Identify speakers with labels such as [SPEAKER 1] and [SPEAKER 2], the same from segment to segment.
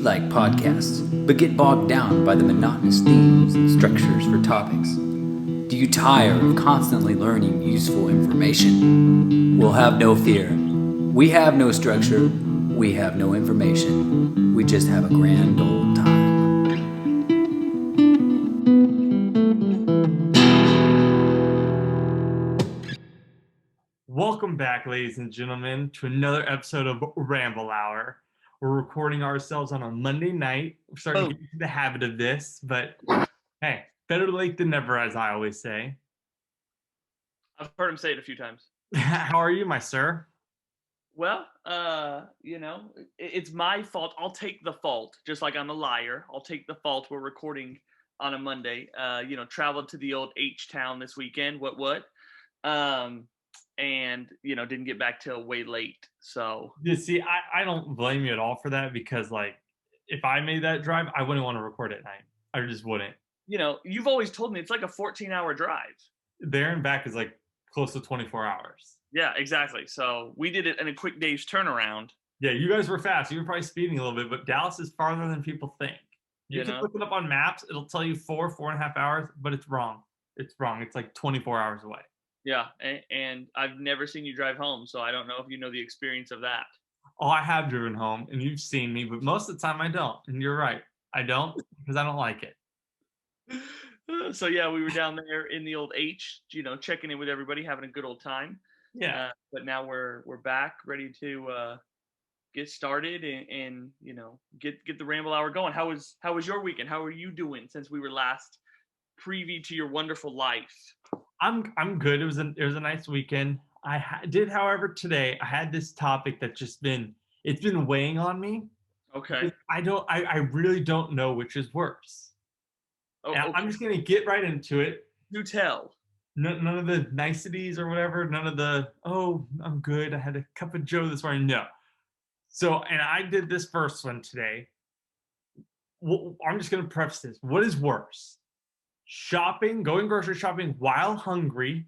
[SPEAKER 1] like podcasts, but get bogged down by the monotonous themes and structures for topics? Do you tire of constantly learning useful information? Well, have no fear. We have no structure, we have no information. We just have a grand old time.
[SPEAKER 2] Welcome back, ladies and gentlemen, to another episode of Ramble Hour. We're recording ourselves on a Monday night. We're starting to get into the habit of this, but hey, better late than never, as I always say.
[SPEAKER 3] I've heard him say it a few times.
[SPEAKER 2] How are you, my sir?
[SPEAKER 3] Well, it's my fault. I'll take the fault, just like I'm a liar. I'll take the fault. We're recording on a Monday. Traveled to the old H-Town this weekend. And didn't get back till way late. So
[SPEAKER 2] You see, I don't blame you at all for that because, like, if I made that drive, I wouldn't want to record at night. I just wouldn't.
[SPEAKER 3] You've always told me it's like a 14-hour drive.
[SPEAKER 2] There and back is like close to 24 hours.
[SPEAKER 3] Yeah, exactly. So we did it in a quick day's turnaround.
[SPEAKER 2] Yeah, you guys were fast. You were probably speeding a little bit, but Dallas is farther than people think. You can look it up on maps. It'll tell you 4.5 hours, but it's wrong. It's wrong. It's like 24 hours away.
[SPEAKER 3] Yeah, and I've never seen you drive home, so I don't know if you know the experience of that.
[SPEAKER 2] Oh, I have driven home, and you've seen me, but most of the time I don't. And you're right. I don't because I don't like it.
[SPEAKER 3] So yeah, we were down there in the old H, checking in with everybody, having a good old time.
[SPEAKER 2] Yeah.
[SPEAKER 3] But now we're back, ready to get started and get the Ramble Hour going. How was your weekend? How are you doing since we were last privy to your wonderful life?
[SPEAKER 2] I'm good. It was a nice weekend. I did, however, today I had this topic that it's been weighing on me.
[SPEAKER 3] Okay.
[SPEAKER 2] I really don't know which is worse.
[SPEAKER 3] Oh,
[SPEAKER 2] and
[SPEAKER 3] okay.
[SPEAKER 2] I'm just gonna get right into it.
[SPEAKER 3] Do tell.
[SPEAKER 2] None of the niceties or whatever. None of the I'm good. I had a cup of Joe this morning. No. So, and I did this first one today. Well, I'm just gonna preface this. What is worse? Going grocery shopping while hungry,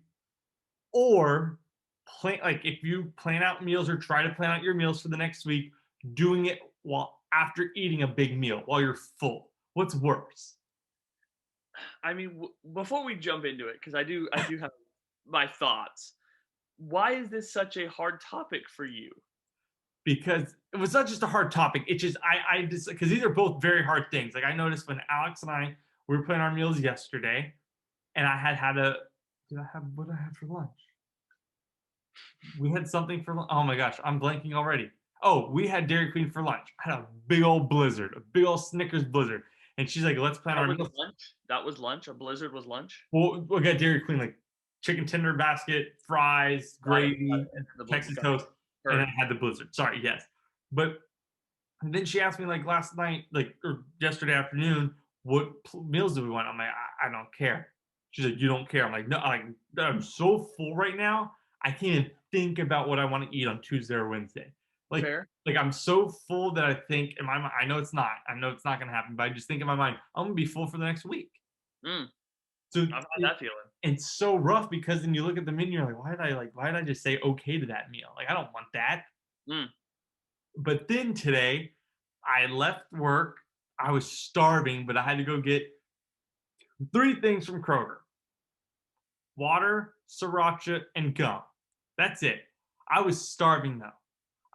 [SPEAKER 2] or if you plan out meals or try to plan out your meals for the next week, doing it while after eating a big meal while you're full. What's worse?
[SPEAKER 3] I mean, before we jump into it, because I do have my thoughts. Why is this such a hard topic for you?
[SPEAKER 2] Because it was not just a hard topic. It's just I just because these are both very hard things. Like I noticed when Alex and I we were planning our meals yesterday, and I had what did I have for lunch? We had something for lunch. Oh my gosh, I'm blanking already. Oh, we had Dairy Queen for lunch. I had a big old blizzard, a big old Snickers blizzard. And she's like, let's plan our meals.
[SPEAKER 3] Lunch? That was lunch? A blizzard was lunch?
[SPEAKER 2] Well, we got Dairy Queen, like chicken tender basket, fries, gravy, Texas toast, and I had the blizzard. Sorry, yes. But then she asked me like last night, or yesterday afternoon, what meals do we want? I'm like, I don't care. She's like, you don't care. I'm like, no, I'm so full right now. I can't even think about what I want to eat on Tuesday or Wednesday.
[SPEAKER 3] Fair.
[SPEAKER 2] Like I'm so full that I think in my mind, I know it's not going to happen, but I just think in my mind, I'm going to be full for the next week. So
[SPEAKER 3] I've had that feeling.
[SPEAKER 2] It's so rough because then you look at the menu, you're like, why did I just say okay to that meal? Like, I don't want that. But then today, I left work. I was starving, but I had to go get 3 things from Kroger: water, sriracha, and gum. That's it. I was starving though.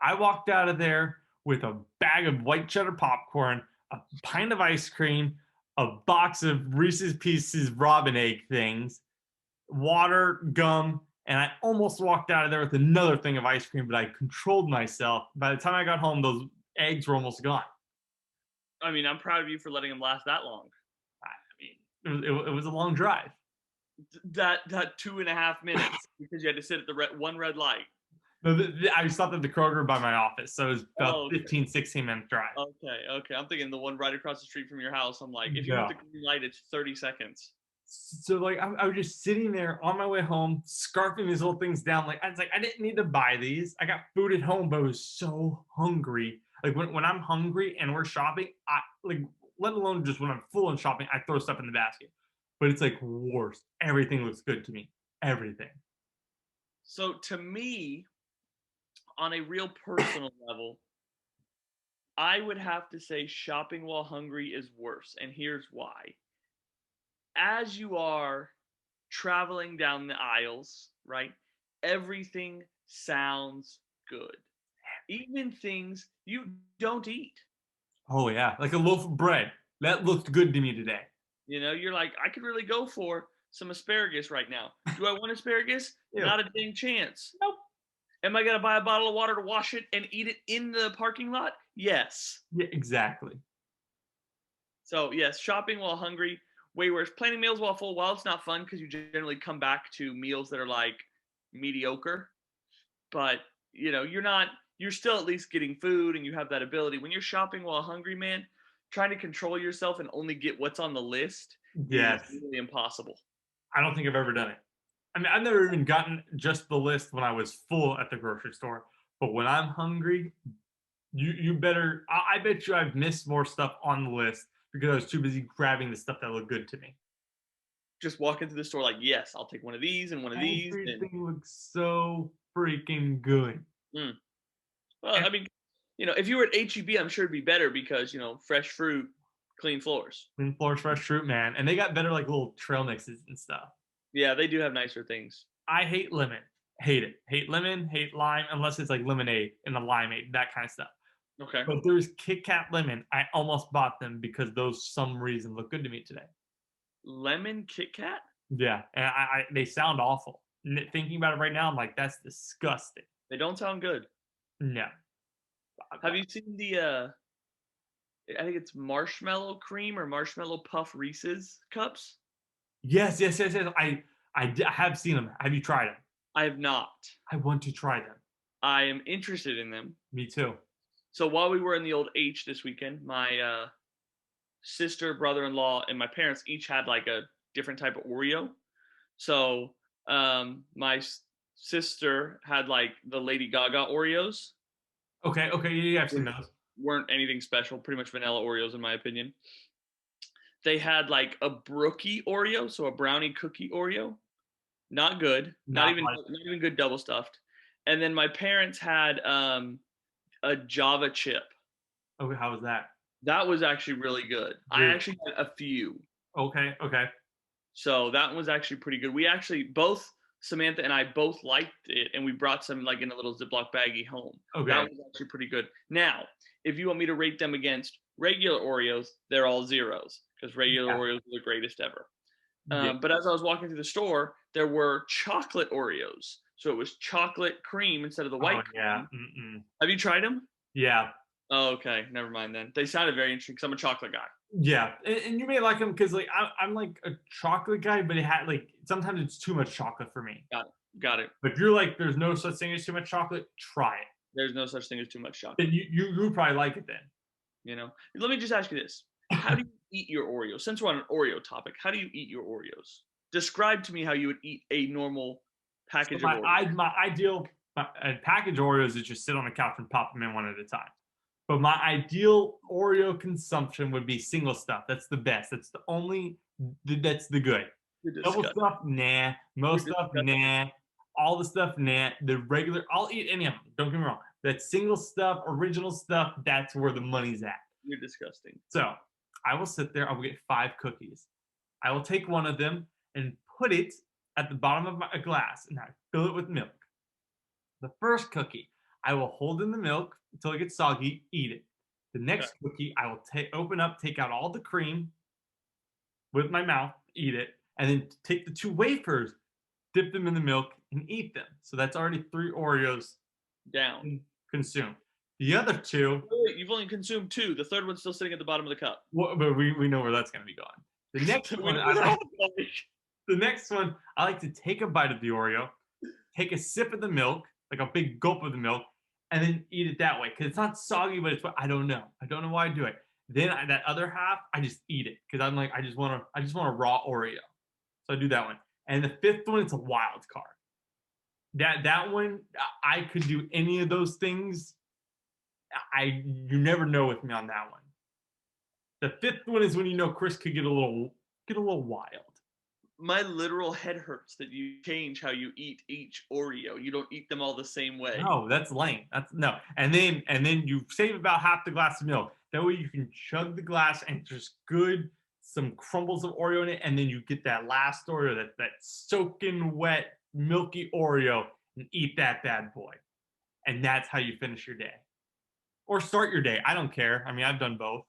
[SPEAKER 2] I walked out of there with a bag of white cheddar popcorn, a pint of ice cream, a box of Reese's Pieces Robin egg things, water, gum, and I almost walked out of there with another thing of ice cream, but I controlled myself. By the time I got home, those eggs were almost gone.
[SPEAKER 3] I mean, I'm proud of you for letting them last that long.
[SPEAKER 2] I mean, it was a long drive.
[SPEAKER 3] That 2.5 minutes because you had to sit at the one red light.
[SPEAKER 2] No, I stopped at the Kroger by my office, so it was about 15, 16-minute drive.
[SPEAKER 3] Okay. I'm thinking the one right across the street from your house. I'm like, if you hit the green light, it's 30 seconds.
[SPEAKER 2] So like I was just sitting there on my way home, scarfing these little things down. Like I didn't need to buy these. I got food at home, but I was so hungry. Like when I'm hungry and we're shopping, let alone just when I'm full and shopping, I throw stuff in the basket. But it's like worse. Everything looks good to me. Everything.
[SPEAKER 3] So to me, on a real personal level, I would have to say shopping while hungry is worse, and here's why. As you are traveling down the aisles, right? Everything sounds good. Even things you don't eat.
[SPEAKER 2] Oh yeah, like a loaf of bread. That looked good to me today.
[SPEAKER 3] You know, you're like, I could really go for some asparagus right now. Do I want asparagus?
[SPEAKER 2] Ew.
[SPEAKER 3] Not a dang chance.
[SPEAKER 2] Nope.
[SPEAKER 3] Am I going to buy a bottle of water to wash it and eat it in the parking lot? Yes.
[SPEAKER 2] Yeah, exactly.
[SPEAKER 3] So, yes, shopping while hungry, way worse. Planning meals while full, while it's not fun because you generally come back to meals that are like mediocre. But, you know, you're still at least getting food and you have that ability. When you're shopping while hungry, man, trying to control yourself and only get what's on the list
[SPEAKER 2] Yes.
[SPEAKER 3] is really impossible.
[SPEAKER 2] I don't think I've ever done it. I mean, I've never even gotten just the list when I was full at the grocery store. But when I'm hungry, you better. I bet you I've missed more stuff on the list because I was too busy grabbing the stuff that looked good to me.
[SPEAKER 3] Just walk into the store like, yes, I'll take one of these and one of these.
[SPEAKER 2] Everything looks so freaking good.
[SPEAKER 3] Well, I mean, you know, if you were at HEB, I'm sure it'd be better because, you know, fresh fruit, clean floors.
[SPEAKER 2] Clean floors, fresh fruit, man. And they got better like little trail mixes and stuff.
[SPEAKER 3] Yeah, they do have nicer things.
[SPEAKER 2] I hate lemon. Hate it. Hate lemon, hate lime, unless it's like lemonade and a limeade, that kind of stuff.
[SPEAKER 3] Okay.
[SPEAKER 2] But there's Kit Kat lemon. I almost bought them because those some reason look good to me today.
[SPEAKER 3] Lemon Kit Kat?
[SPEAKER 2] Yeah, and they sound awful. Thinking about it right now, I'm like, that's disgusting.
[SPEAKER 3] They don't sound good.
[SPEAKER 2] No.
[SPEAKER 3] Have you seen the I think it's marshmallow cream or marshmallow puff Reese's cups?
[SPEAKER 2] Yes. I have seen them. Have you tried them?
[SPEAKER 3] I have not.
[SPEAKER 2] I want to try them.
[SPEAKER 3] I am interested in them.
[SPEAKER 2] Me too.
[SPEAKER 3] So while we were in the old H this weekend, my sister, brother-in-law, and my parents each had like a different type of Oreo. So my sister had like the Lady Gaga Oreos.
[SPEAKER 2] Okay, yeah, I've seen those.
[SPEAKER 3] Weren't anything special, pretty much vanilla Oreos in my opinion. They had like a brookie Oreo, so a brownie cookie Oreo. Not good. Not even good double stuffed. And then my parents had a Java chip.
[SPEAKER 2] Okay, how was that?
[SPEAKER 3] That was actually really good. I actually had a few.
[SPEAKER 2] Okay.
[SPEAKER 3] So that was actually pretty good. We actually both, Samantha and I both liked it, and we brought some like in a little Ziploc baggie home.
[SPEAKER 2] Okay.
[SPEAKER 3] That was actually pretty good. Now, if you want me to rate them against regular Oreos, they're all zeros because regular Oreos are the greatest ever. But as I was walking through the store, there were chocolate Oreos. So it was chocolate cream instead of the white cream.
[SPEAKER 2] Yeah.
[SPEAKER 3] Have you tried them?
[SPEAKER 2] Yeah.
[SPEAKER 3] Oh, okay. Never mind then. They sounded very interesting because I'm a chocolate guy.
[SPEAKER 2] Yeah, and you may like them because like I'm like a chocolate guy, but it had like sometimes it's too much chocolate for me.
[SPEAKER 3] Got it.
[SPEAKER 2] But if you're like, there's no such thing as too much chocolate, try it.
[SPEAKER 3] There's no such thing as too much chocolate.
[SPEAKER 2] Then you would probably like it then.
[SPEAKER 3] You know, let me just ask you this: how do you eat your Oreos? Since we're on an Oreo topic, how do you eat your Oreos? Describe to me how you would eat a normal package of Oreos.
[SPEAKER 2] My ideal package Oreos is just sit on the couch and pop them in one at a time. But my ideal Oreo consumption would be single stuff. That's the best. That's the only. That's the good. Double stuff, nah. Most stuff, nah. All the stuff, nah. The regular, I'll eat any of them. Don't get me wrong. That single stuff, original stuff, that's where the money's at.
[SPEAKER 3] You're disgusting.
[SPEAKER 2] So I will sit there. I will get 5 cookies. I will take one of them and put it at the bottom of my glass, and I fill it with milk. The first cookie, I will hold in the milk until it gets soggy, eat it. The next cookie, I will open up, take out all the cream with my mouth, eat it, and then take the 2 wafers, dip them in the milk, and eat them. So that's already 3 Oreos
[SPEAKER 3] down.
[SPEAKER 2] Consumed. The other 2...
[SPEAKER 3] Wait, you've only consumed 2. The third one's still sitting at the bottom of the cup.
[SPEAKER 2] Well, but we know where that's going to be going. The next one, I like to take a bite of the Oreo, take a sip of the milk, like a big gulp of the milk, and then eat it that way. Because it's not soggy, but it's I don't know. I don't know why I do it. Then that other half, I just eat it because I'm like I just want a raw Oreo. So I do that one. And the 5th one, it's a wild card. That one, I could do any of those things. You never know with me on that one. The 5th one is when you know Chris could get a little wild.
[SPEAKER 3] My literal head hurts that you change how you eat each Oreo. You don't eat them all the same way.
[SPEAKER 2] No, that's lame. That's no. And then you save about half the glass of milk. That way you can chug the glass and just some crumbles of Oreo in it, and then you get that last Oreo, that soaking wet, milky Oreo, and eat that bad boy. And that's how you finish your day. Or start your day. I don't care. I mean, I've done both.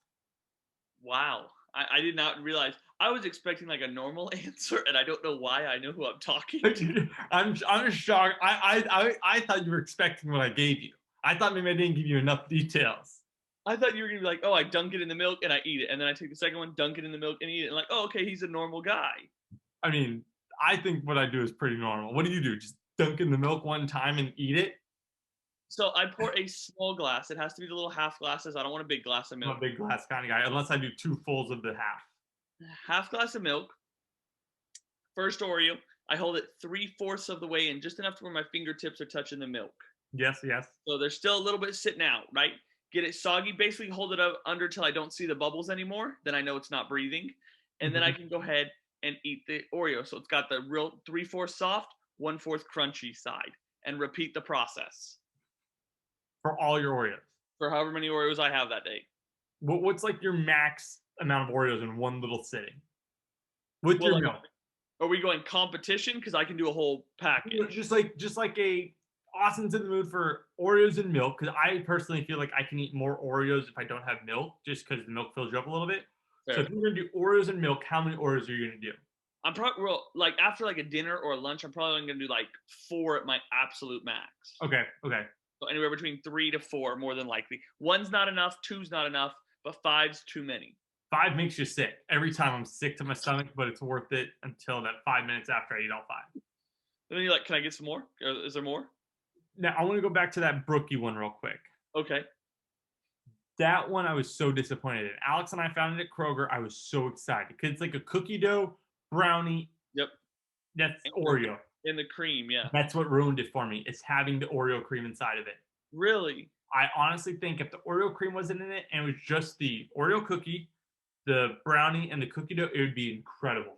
[SPEAKER 3] Wow. I did not realize. I was expecting like a normal answer, and I don't know why. I know who I'm talking to.
[SPEAKER 2] I'm shocked. I thought you were expecting what I gave you. I thought maybe I didn't give you enough details.
[SPEAKER 3] I thought you were gonna be like, oh, I dunk it in the milk and I eat it, and then I take the second one, dunk it in the milk and eat it, and like, oh, okay, he's a normal guy.
[SPEAKER 2] I mean, I think what I do is pretty normal. What do you do? Just dunk in the milk one time and eat it?
[SPEAKER 3] So I pour a small glass. It has to be the little half glasses. I don't want a big glass of milk.
[SPEAKER 2] I'm a big glass kind of guy, unless I do 2 fulls of the half.
[SPEAKER 3] Half glass of milk. First Oreo. I hold it 3/4 of the way in, just enough to where my fingertips are touching the milk.
[SPEAKER 2] Yes, yes.
[SPEAKER 3] So there's still a little bit sitting out, right? Get it soggy. Basically, hold it up under till I don't see the bubbles anymore. Then I know it's not breathing, and then I can go ahead and eat the Oreo. So it's got the real 3/4 soft, 1/4 crunchy side, and repeat the process
[SPEAKER 2] For all your Oreos.
[SPEAKER 3] for however many Oreos I have that day.
[SPEAKER 2] What's like your max amount of Oreos in one little sitting? With
[SPEAKER 3] Well,
[SPEAKER 2] your
[SPEAKER 3] like,
[SPEAKER 2] milk.
[SPEAKER 3] Are we going competition? Because I can do a whole package.
[SPEAKER 2] Just like a Austin's in the mood for Oreos and milk, because I personally feel like I can eat more Oreos if I don't have milk, just because the milk fills you up a little bit.
[SPEAKER 3] Fair.
[SPEAKER 2] So if you're gonna do Oreos and milk, how many Oreos are you gonna do?
[SPEAKER 3] I'm probably like after like a dinner or a lunch, I'm probably only gonna do like 4 at my absolute max.
[SPEAKER 2] Okay.
[SPEAKER 3] So anywhere between 3 to 4, more than likely. 1's not enough, 2's not enough, but 5's too many.
[SPEAKER 2] 5 makes you sick. Every time I'm sick to my stomach, but it's worth it until that 5 minutes after I eat all 5.
[SPEAKER 3] And then you're like, can I get some more? Is there more?
[SPEAKER 2] Now I want to go back to that Brookie one real quick.
[SPEAKER 3] Okay.
[SPEAKER 2] That one I was so disappointed in. Alex and I found it at Kroger. I was so excited because it's like a cookie dough brownie.
[SPEAKER 3] Yep.
[SPEAKER 2] That's Oreo.
[SPEAKER 3] In the cream, yeah.
[SPEAKER 2] That's what ruined it for me. It's having the Oreo cream inside of it.
[SPEAKER 3] Really?
[SPEAKER 2] I honestly think if the Oreo cream wasn't in it and it was just the Oreo cookie, the brownie, and the cookie dough, it would be incredible.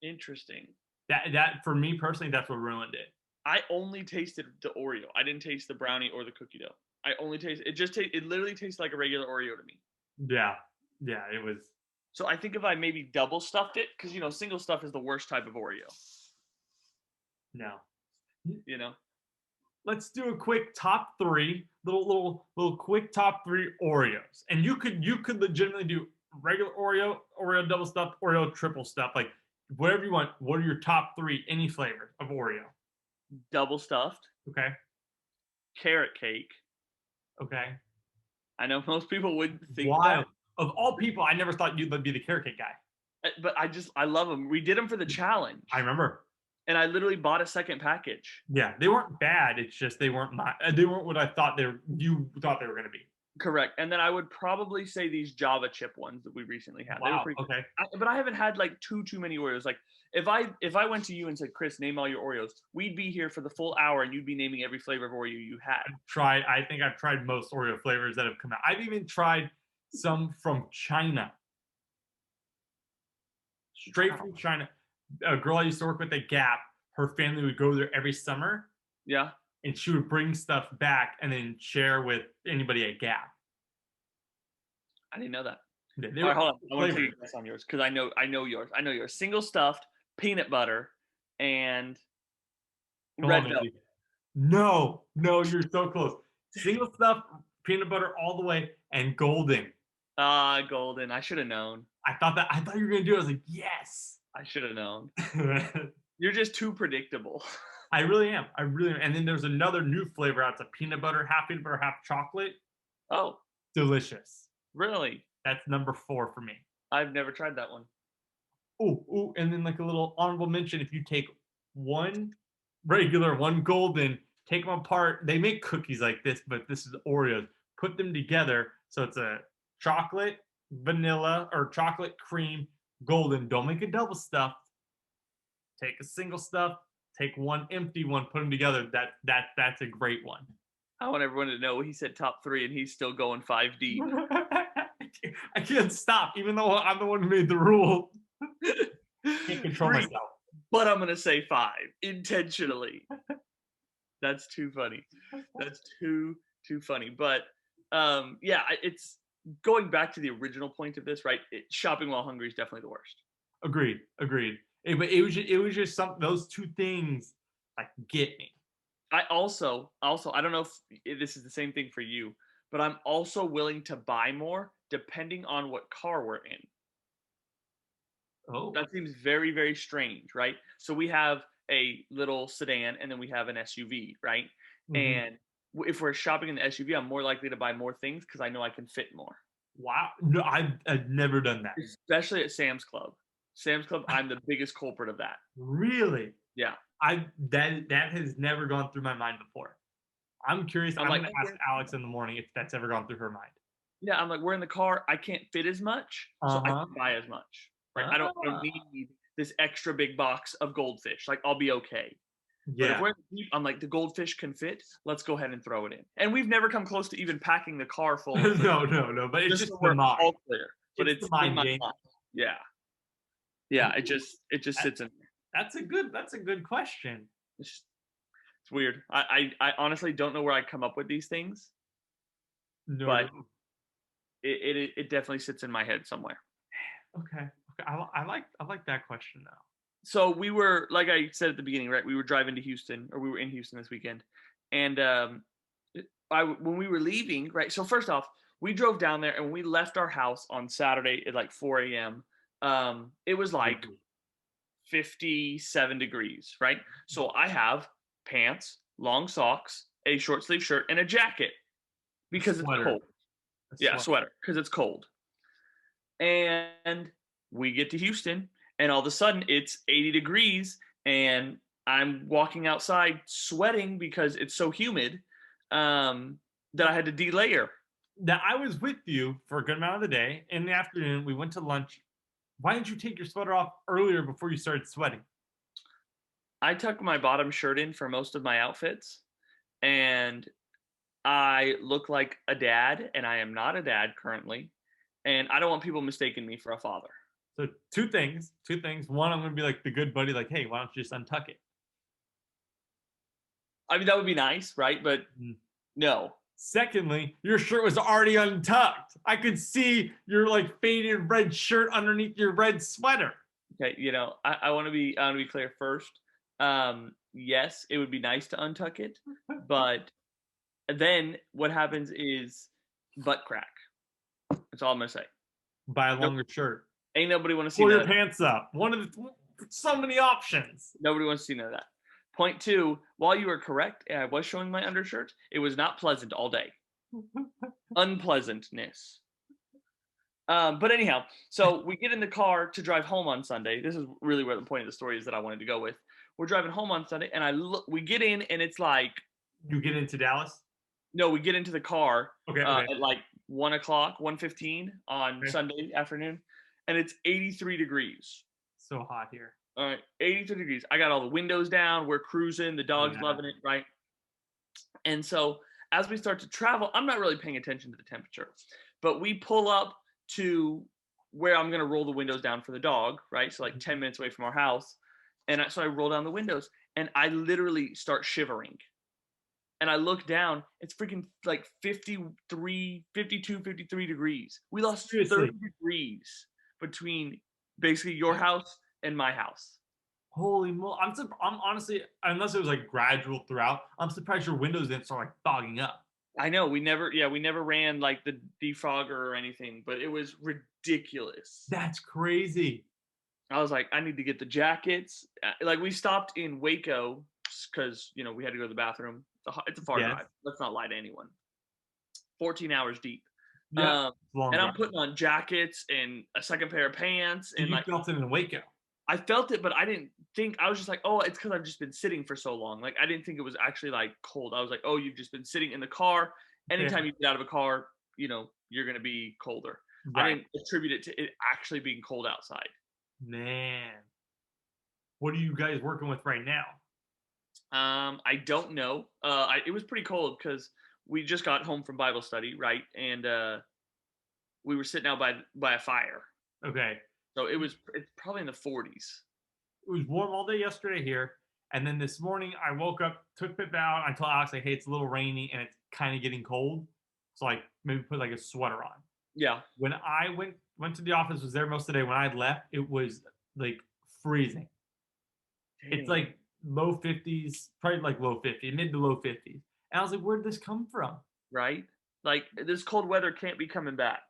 [SPEAKER 3] Interesting.
[SPEAKER 2] That for me personally, that's what ruined it.
[SPEAKER 3] I only tasted the Oreo. I didn't taste the brownie or the cookie dough. I only tasted it literally tastes like a regular Oreo to me.
[SPEAKER 2] Yeah, it was.
[SPEAKER 3] So I think if I maybe double stuffed it, because single stuff is the worst type of Oreo.
[SPEAKER 2] No. Let's do a quick top 3, little quick top 3 Oreos, and you could legitimately do regular Oreo, Oreo double stuffed, Oreo triple stuffed, like whatever you want. What are your top 3 any flavor of Oreo?
[SPEAKER 3] Double stuffed.
[SPEAKER 2] Okay.
[SPEAKER 3] Carrot cake.
[SPEAKER 2] Okay.
[SPEAKER 3] I know most people wouldn't think
[SPEAKER 2] Wild. Of all people, I never thought you'd be the carrot cake guy.
[SPEAKER 3] But I love them. We did them for the challenge.
[SPEAKER 2] I remember.
[SPEAKER 3] And I literally bought a second package.
[SPEAKER 2] Yeah, they weren't bad. It's just they weren't what I thought you thought they were going to be.
[SPEAKER 3] Correct. And then I would probably say these Java chip ones that we recently had.
[SPEAKER 2] Wow.
[SPEAKER 3] They were pretty
[SPEAKER 2] Okay.
[SPEAKER 3] But I haven't had like too many Oreos. Like if I went to you and said, Chris, name all your Oreos, we'd be here for the full hour and you'd be naming every flavor of Oreo you had.
[SPEAKER 2] I think I've tried most Oreo flavors that have come out. I've even tried some from China. Straight from China. A girl I used to work with at Gap, her family would go there every summer.
[SPEAKER 3] Yeah.
[SPEAKER 2] And she would bring stuff back and then share with anybody at Gap.
[SPEAKER 3] I didn't know that.
[SPEAKER 2] All
[SPEAKER 3] right, hold on. I want to take a guess on yours because I know yours. I know yours. Single stuffed, peanut butter, and red velvet.
[SPEAKER 2] No, you're so close. Single stuffed, peanut butter all the way, and golden.
[SPEAKER 3] Golden. I should have known.
[SPEAKER 2] I thought you were gonna do it. I was like, yes.
[SPEAKER 3] I should have known. You're just too predictable.
[SPEAKER 2] I really am. And then there's another new flavor out. It's a peanut butter, half chocolate.
[SPEAKER 3] Oh.
[SPEAKER 2] Delicious.
[SPEAKER 3] Really?
[SPEAKER 2] That's number 4 for me.
[SPEAKER 3] I've never tried that one.
[SPEAKER 2] Ooh, and then like a little honorable mention, if you take one regular, one golden, take them apart. They make cookies like this, but this is Oreos. Put them together, so it's a chocolate, vanilla, or chocolate cream, golden. Don't make a double stuffed. Take a single stuff, take one empty one, put them together. That's a great one.
[SPEAKER 3] I want everyone to know he said top 3 and he's still going 5 deep.
[SPEAKER 2] I can't stop, even though I'm the one who made the rule. Can't control
[SPEAKER 3] 3,
[SPEAKER 2] myself.
[SPEAKER 3] but I'm gonna say 5 intentionally. That's too funny. That's too funny. But yeah, it's going back to the original point of this, right? Shopping while hungry is definitely the worst.
[SPEAKER 2] Agreed. But it was just some those two things like get me.
[SPEAKER 3] I also I don't know if this is the same thing for you, but I'm also willing to buy more depending on what car we're in.
[SPEAKER 2] Oh.
[SPEAKER 3] That seems very, very strange, right? So we have a little sedan and then we have an SUV, right?
[SPEAKER 2] Mhm.
[SPEAKER 3] And if we're shopping in the SUV, I'm more likely to buy more things because I know I can fit more.
[SPEAKER 2] Wow. No, I've never done that.
[SPEAKER 3] Especially at Sam's Club. Sam's Club, I'm the biggest culprit of that.
[SPEAKER 2] Really?
[SPEAKER 3] Yeah.
[SPEAKER 2] That has never gone through my mind before. I'm curious.
[SPEAKER 3] I'm
[SPEAKER 2] I'm
[SPEAKER 3] like,
[SPEAKER 2] gonna ask Alex in the morning if that's ever gone through her mind.
[SPEAKER 3] yeah, I'm like, we're in the car. I can't fit as much, so I
[SPEAKER 2] Uh-huh.
[SPEAKER 3] can buy as much. Right? I don't
[SPEAKER 2] Ah.
[SPEAKER 3] need this extra big box of goldfish. Like, I'll be okay. But if
[SPEAKER 2] Yeah.
[SPEAKER 3] we're in the Jeep, I'm like, the goldfish can fit. Let's go ahead and throw it in. And we've never come close to even packing the car full of food.
[SPEAKER 2] No. But it's
[SPEAKER 3] Just
[SPEAKER 2] just
[SPEAKER 3] so
[SPEAKER 2] the
[SPEAKER 3] we're
[SPEAKER 2] mind.
[SPEAKER 3] all clear. But
[SPEAKER 2] It's the
[SPEAKER 3] it's in
[SPEAKER 2] mind
[SPEAKER 3] my
[SPEAKER 2] game.
[SPEAKER 3] mind. Yeah. Yeah. It just sits in there.
[SPEAKER 2] That's a good question.
[SPEAKER 3] It's weird. I honestly don't know where I come up with these things,
[SPEAKER 2] No.
[SPEAKER 3] but it definitely sits in my head somewhere.
[SPEAKER 2] Okay. I like that question though.
[SPEAKER 3] So we were, like I said at the beginning, right? We were driving to Houston, or we were in Houston this weekend, and when we were leaving, right? So first off, we drove down there, and when we left our house on Saturday at like 4 a.m. It was like 57 degrees, right? So I have pants, long socks, a short sleeve shirt, and a jacket because it's cold. Yeah, sweater because it's cold. And we get to Houston, and all of a sudden it's 80 degrees, and I'm walking outside sweating because it's so humid that I had to delayer.
[SPEAKER 2] Now I was with you for a good amount of the day. In the afternoon, we went to lunch. Why didn't you take your sweater off earlier before you started sweating?
[SPEAKER 3] I tuck my bottom shirt in for most of my outfits, and I look like a dad, and I am not a dad currently, and I don't want people mistaking me for a father.
[SPEAKER 2] So two things. One, I'm gonna be like the good buddy, like, hey, why don't you just untuck it?
[SPEAKER 3] I mean, that would be nice, right? But no.
[SPEAKER 2] Secondly, your shirt was already untucked. I could see your like faded red shirt underneath your red sweater.
[SPEAKER 3] Okay, I want to be clear first. Yes, it would be nice to untuck it, but then what happens is butt crack. That's all I'm gonna say.
[SPEAKER 2] Buy a longer shirt.
[SPEAKER 3] Ain't nobody want to see
[SPEAKER 2] pull your pants up. So many options.
[SPEAKER 3] Nobody wants to see none of that. Point 2, while you were correct, I was showing my undershirt. It was not pleasant all day. Unpleasantness. But anyhow, so we get in the car to drive home on Sunday. This is really where the point of the story is that I wanted to go with. We're driving home on Sunday, and we get in, and it's like...
[SPEAKER 2] You get into Dallas?
[SPEAKER 3] No, we get into the car
[SPEAKER 2] okay.
[SPEAKER 3] At like 1 o'clock, 1:15 on Sunday afternoon, and it's 83 degrees.
[SPEAKER 2] So hot here.
[SPEAKER 3] All right, 83 degrees. I got all the windows down. We're cruising. The dog's loving it, right? And so as we start to travel, I'm not really paying attention to the temperature, but we pull up to where I'm going to roll the windows down for the dog, right? So like 10 minutes away from our house. And so I roll down the windows, and I literally start shivering. And I look down, it's freaking like 52, 53 degrees. We lost 30 degrees between basically your house and my house.
[SPEAKER 2] Holy moly. I'm honestly, unless it was like gradual throughout, I'm surprised your windows didn't start like fogging up.
[SPEAKER 3] I know, we never ran like the defogger or anything, but it was ridiculous.
[SPEAKER 2] That's crazy.
[SPEAKER 3] I was like, I need to get the jackets. Like, we stopped in Waco because, we had to go to the bathroom. It's a far drive. Let's not lie to anyone. 14 hours deep.
[SPEAKER 2] Yeah,
[SPEAKER 3] and I'm putting on jackets and a second pair of pants. And
[SPEAKER 2] you felt it in Waco.
[SPEAKER 3] I felt it, but I didn't think, I was just like, oh, it's because I've just been sitting for so long. Like, I didn't think it was actually like cold. I was like, oh, you've just been sitting in the car. Anytime you get out of a car, you're going to be colder. Right. I didn't attribute it to it actually being cold outside.
[SPEAKER 2] Man. What are you guys working with right now?
[SPEAKER 3] I don't know. It was pretty cold because we just got home from Bible study, right? And we were sitting out by a fire.
[SPEAKER 2] Okay.
[SPEAKER 3] So it's probably in the 40s.
[SPEAKER 2] It was warm all day yesterday here. And then this morning I woke up, took Pip out. I told Alex, like, hey, it's a little rainy and it's kind of getting cold. So like maybe put like a sweater on.
[SPEAKER 3] Yeah.
[SPEAKER 2] When I went to the office, was there most of the day. When I left, it was like freezing.
[SPEAKER 3] Dang.
[SPEAKER 2] It's like low 50s, probably like low 50s, mid to low 50s. And I was like, where'd this come from?
[SPEAKER 3] Right? Like this cold weather can't be coming back.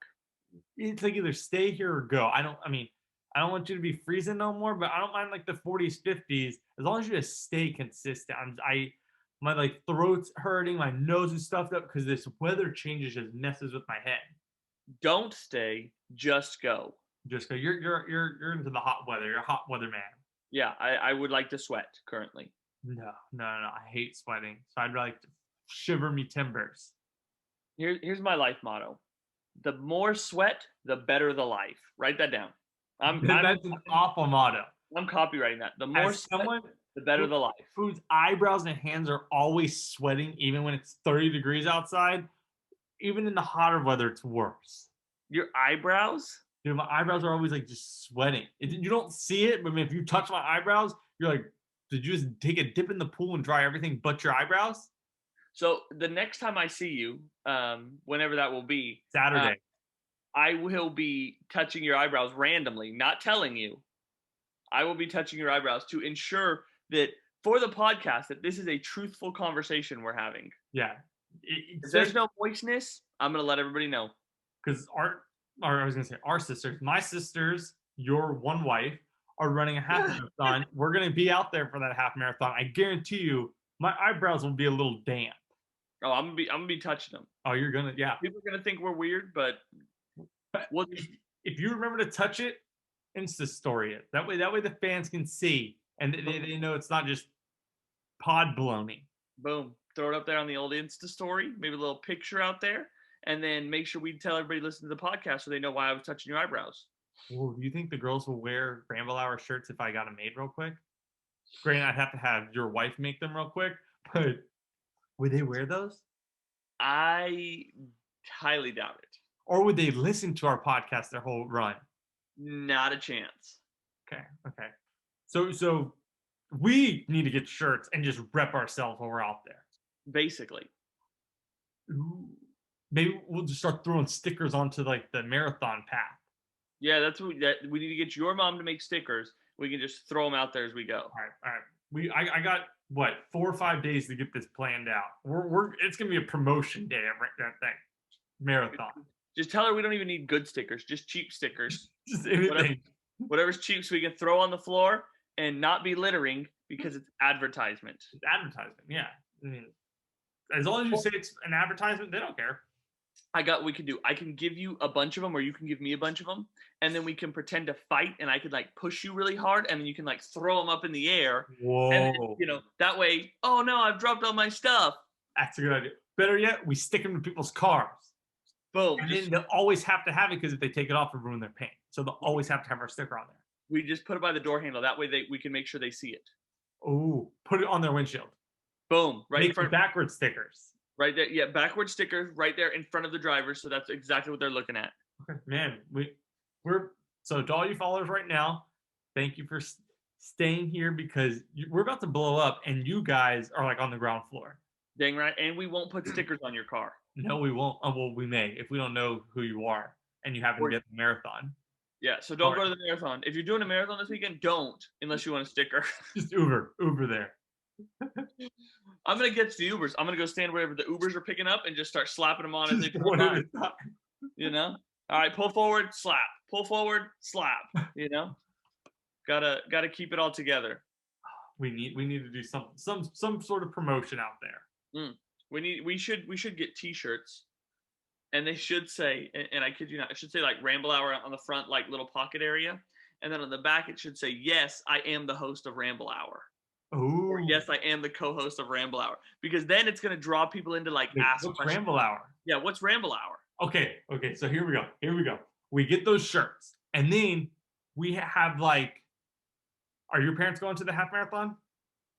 [SPEAKER 2] It's like either stay here or go. I don't want you to be freezing no more, but I don't mind like the 40s, 50s, as long as you just stay consistent. My like throat's hurting, my nose is stuffed up because this weather changes just messes with my head.
[SPEAKER 3] Don't stay, just go.
[SPEAKER 2] Just go. You're into the hot weather. You're a hot weather man.
[SPEAKER 3] Yeah, I would like to sweat currently.
[SPEAKER 2] No. I hate sweating. So I'd like to shiver me timbers.
[SPEAKER 3] Here's my life motto: the more sweat, the better the life. Write that down.
[SPEAKER 2] That's an awful motto.
[SPEAKER 3] I'm copywriting that. The more
[SPEAKER 2] As
[SPEAKER 3] sweat,
[SPEAKER 2] someone
[SPEAKER 3] the better the life.
[SPEAKER 2] Whose eyebrows and hands are always sweating, even when it's 30 degrees outside, even in the hotter weather, it's worse.
[SPEAKER 3] Your eyebrows?
[SPEAKER 2] Dude, my eyebrows are always like just sweating. You don't see it, but if you touch my eyebrows, you're like, did you just take a dip in the pool and dry everything but your eyebrows?
[SPEAKER 3] So the next time I see you, whenever that will be,
[SPEAKER 2] Saturday,
[SPEAKER 3] I will be touching your eyebrows randomly, not telling you. I will be touching your eyebrows to ensure that for the podcast that this is a truthful conversation we're having.
[SPEAKER 2] Yeah.
[SPEAKER 3] If there's no moistness, I'm gonna let everybody know.
[SPEAKER 2] Because our sisters, my sisters, your one wife, are running a half marathon. We're gonna be out there for that half marathon. I guarantee you, my eyebrows will be a little damp.
[SPEAKER 3] Oh, I'm gonna be touching them.
[SPEAKER 2] Oh, you're gonna, yeah.
[SPEAKER 3] People are gonna think we're weird, but
[SPEAKER 2] if you remember to touch it, Insta story it. That way the fans can see and they know it's not just pod baloney.
[SPEAKER 3] Boom. Throw it up there on the old Insta story, maybe a little picture out there, and then make sure we tell everybody to listen to the podcast so they know why I was touching your eyebrows.
[SPEAKER 2] Well, do you think the girls will wear Ramble Hour shirts if I got them made real quick? Granted, I'd have to have your wife make them real quick, but would they wear those?
[SPEAKER 3] I highly doubt it.
[SPEAKER 2] Or would they listen to our podcast their whole run?
[SPEAKER 3] Not a chance.
[SPEAKER 2] Okay. So we need to get shirts and just rep ourselves while we're out there.
[SPEAKER 3] Basically.
[SPEAKER 2] Ooh. Maybe we'll just start throwing stickers onto like the marathon path.
[SPEAKER 3] Yeah, that's what we need to get your mom to make stickers. We can just throw them out there as we go.
[SPEAKER 2] All right. I got what 4 or 5 days to get this planned out. It's gonna be a promotion day of that thing marathon.
[SPEAKER 3] Just tell her we don't even need good stickers, just cheap stickers.
[SPEAKER 2] Just anything.
[SPEAKER 3] Whatever's cheap, so we can throw on the floor and not be littering because it's advertisement.
[SPEAKER 2] It's advertisement, yeah. I mean, as long as you say it's an advertisement, they don't care.
[SPEAKER 3] I can give you a bunch of them, or you can give me a bunch of them, and then we can pretend to fight, and I could like push you really hard, and then you can like throw them up in the air.
[SPEAKER 2] Whoa!
[SPEAKER 3] And then, that way. Oh no, I've dropped all my stuff.
[SPEAKER 2] That's a good idea. Better yet, we stick them to people's cars.
[SPEAKER 3] Boom.
[SPEAKER 2] And then they'll always have to have it because if they take it off, it'll ruin their paint. So they'll always have to have our sticker on there.
[SPEAKER 3] We just put it by the door handle. That way we can make sure they see it.
[SPEAKER 2] Oh, put it on their windshield.
[SPEAKER 3] Boom. Right in front.
[SPEAKER 2] Backwards stickers.
[SPEAKER 3] Right there. Yeah, backward stickers right there in front of the driver. So that's exactly what they're looking at.
[SPEAKER 2] Okay, man, we're so to all you followers right now, thank you for staying here because we're about to blow up and you guys are like on the ground floor.
[SPEAKER 3] Dang right. And we won't put stickers on your car.
[SPEAKER 2] No, we won't. Oh, well, we may if we don't know who you are and you happen to be at the marathon.
[SPEAKER 3] Yeah, so don't go to the marathon. If you're doing a marathon this weekend, don't unless you want a sticker.
[SPEAKER 2] Just Uber there.
[SPEAKER 3] I'm gonna get to the Ubers. I'm gonna go stand wherever the Ubers are picking up and just start slapping them on as they pull by. All right, pull forward, slap. Pull forward, slap. Gotta keep it all together.
[SPEAKER 2] We need to do some sort of promotion out there.
[SPEAKER 3] We should get T-shirts, and they should say, and I kid you not, it should say like Ramble Hour on the front, like little pocket area, and then on the back it should say, "Yes, I am the host of Ramble Hour."
[SPEAKER 2] Oh.
[SPEAKER 3] Or, "Yes, I am the co-host of Ramble Hour," because then it's gonna draw people into like ask
[SPEAKER 2] what's
[SPEAKER 3] questions.
[SPEAKER 2] Ramble Hour?
[SPEAKER 3] Yeah, what's Ramble Hour?
[SPEAKER 2] Okay. So here we go. We get those shirts, and then we have like, are your parents going to the half marathon?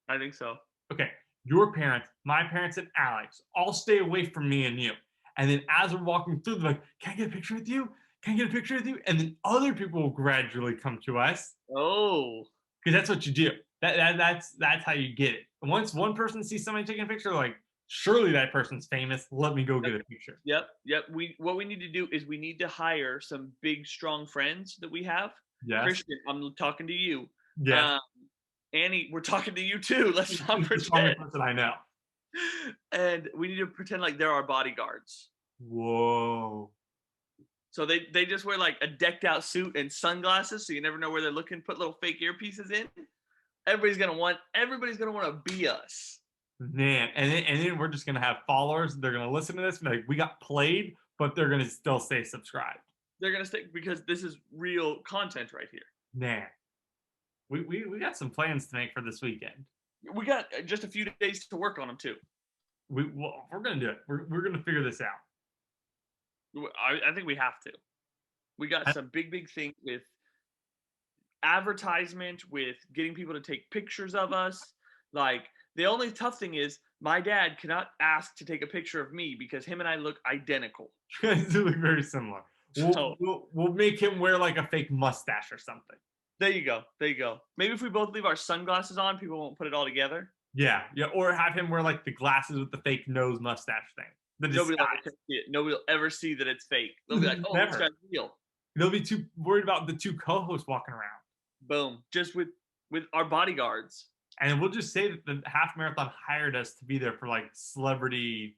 [SPEAKER 3] I think so.
[SPEAKER 2] Okay, your parents, my parents, and Alex all stay away from me and you. And then as we're walking through, they're like, "Can I get a picture with you? can I get a picture with you? And then other people will gradually come to us.
[SPEAKER 3] Oh.
[SPEAKER 2] Because that's what you do. That's how you get it. Once one person sees somebody taking a picture, like, surely that person's famous. Let me go get a picture.
[SPEAKER 3] Yep. What we need to do is we need to hire some big, strong friends that we have.
[SPEAKER 2] Yes.
[SPEAKER 3] Christian, I'm talking to you.
[SPEAKER 2] Yes.
[SPEAKER 3] Annie, we're talking to you too. Let's not
[SPEAKER 2] It's the
[SPEAKER 3] pretend.
[SPEAKER 2] strongest person I know.
[SPEAKER 3] And we need to pretend like they're our bodyguards.
[SPEAKER 2] Whoa.
[SPEAKER 3] So they just wear like a decked out suit and sunglasses, so you never know where they're looking. Put little fake earpieces in. Everybody's gonna want to be us.
[SPEAKER 2] Man, and then we're just gonna have followers. They're gonna listen to this and be like, we got played, but they're gonna still stay subscribed.
[SPEAKER 3] They're gonna stay because this is real content right here.
[SPEAKER 2] Man, we got some plans to make for this weekend.
[SPEAKER 3] We got just a few days to work on them too.
[SPEAKER 2] We're gonna do it. We're gonna figure this out.
[SPEAKER 3] I think we have to. We got some big things with advertisement, with getting people to take pictures of us. Like, the only tough thing is my dad cannot ask to take a picture of me because him and I look identical.
[SPEAKER 2] You guys look very similar. We'll make him wear like a fake mustache or something.
[SPEAKER 3] There you go. Maybe if we both leave our sunglasses on, people won't put it all together.
[SPEAKER 2] Yeah. Or have him wear like the glasses with the fake nose mustache thing.
[SPEAKER 3] Nobody will ever see that it's fake. They'll be like, "Oh, this guy's real."
[SPEAKER 2] They'll be too worried about the two co-hosts walking around.
[SPEAKER 3] Boom. Just with our bodyguards.
[SPEAKER 2] And we'll just say that the half marathon hired us to be there for like celebrity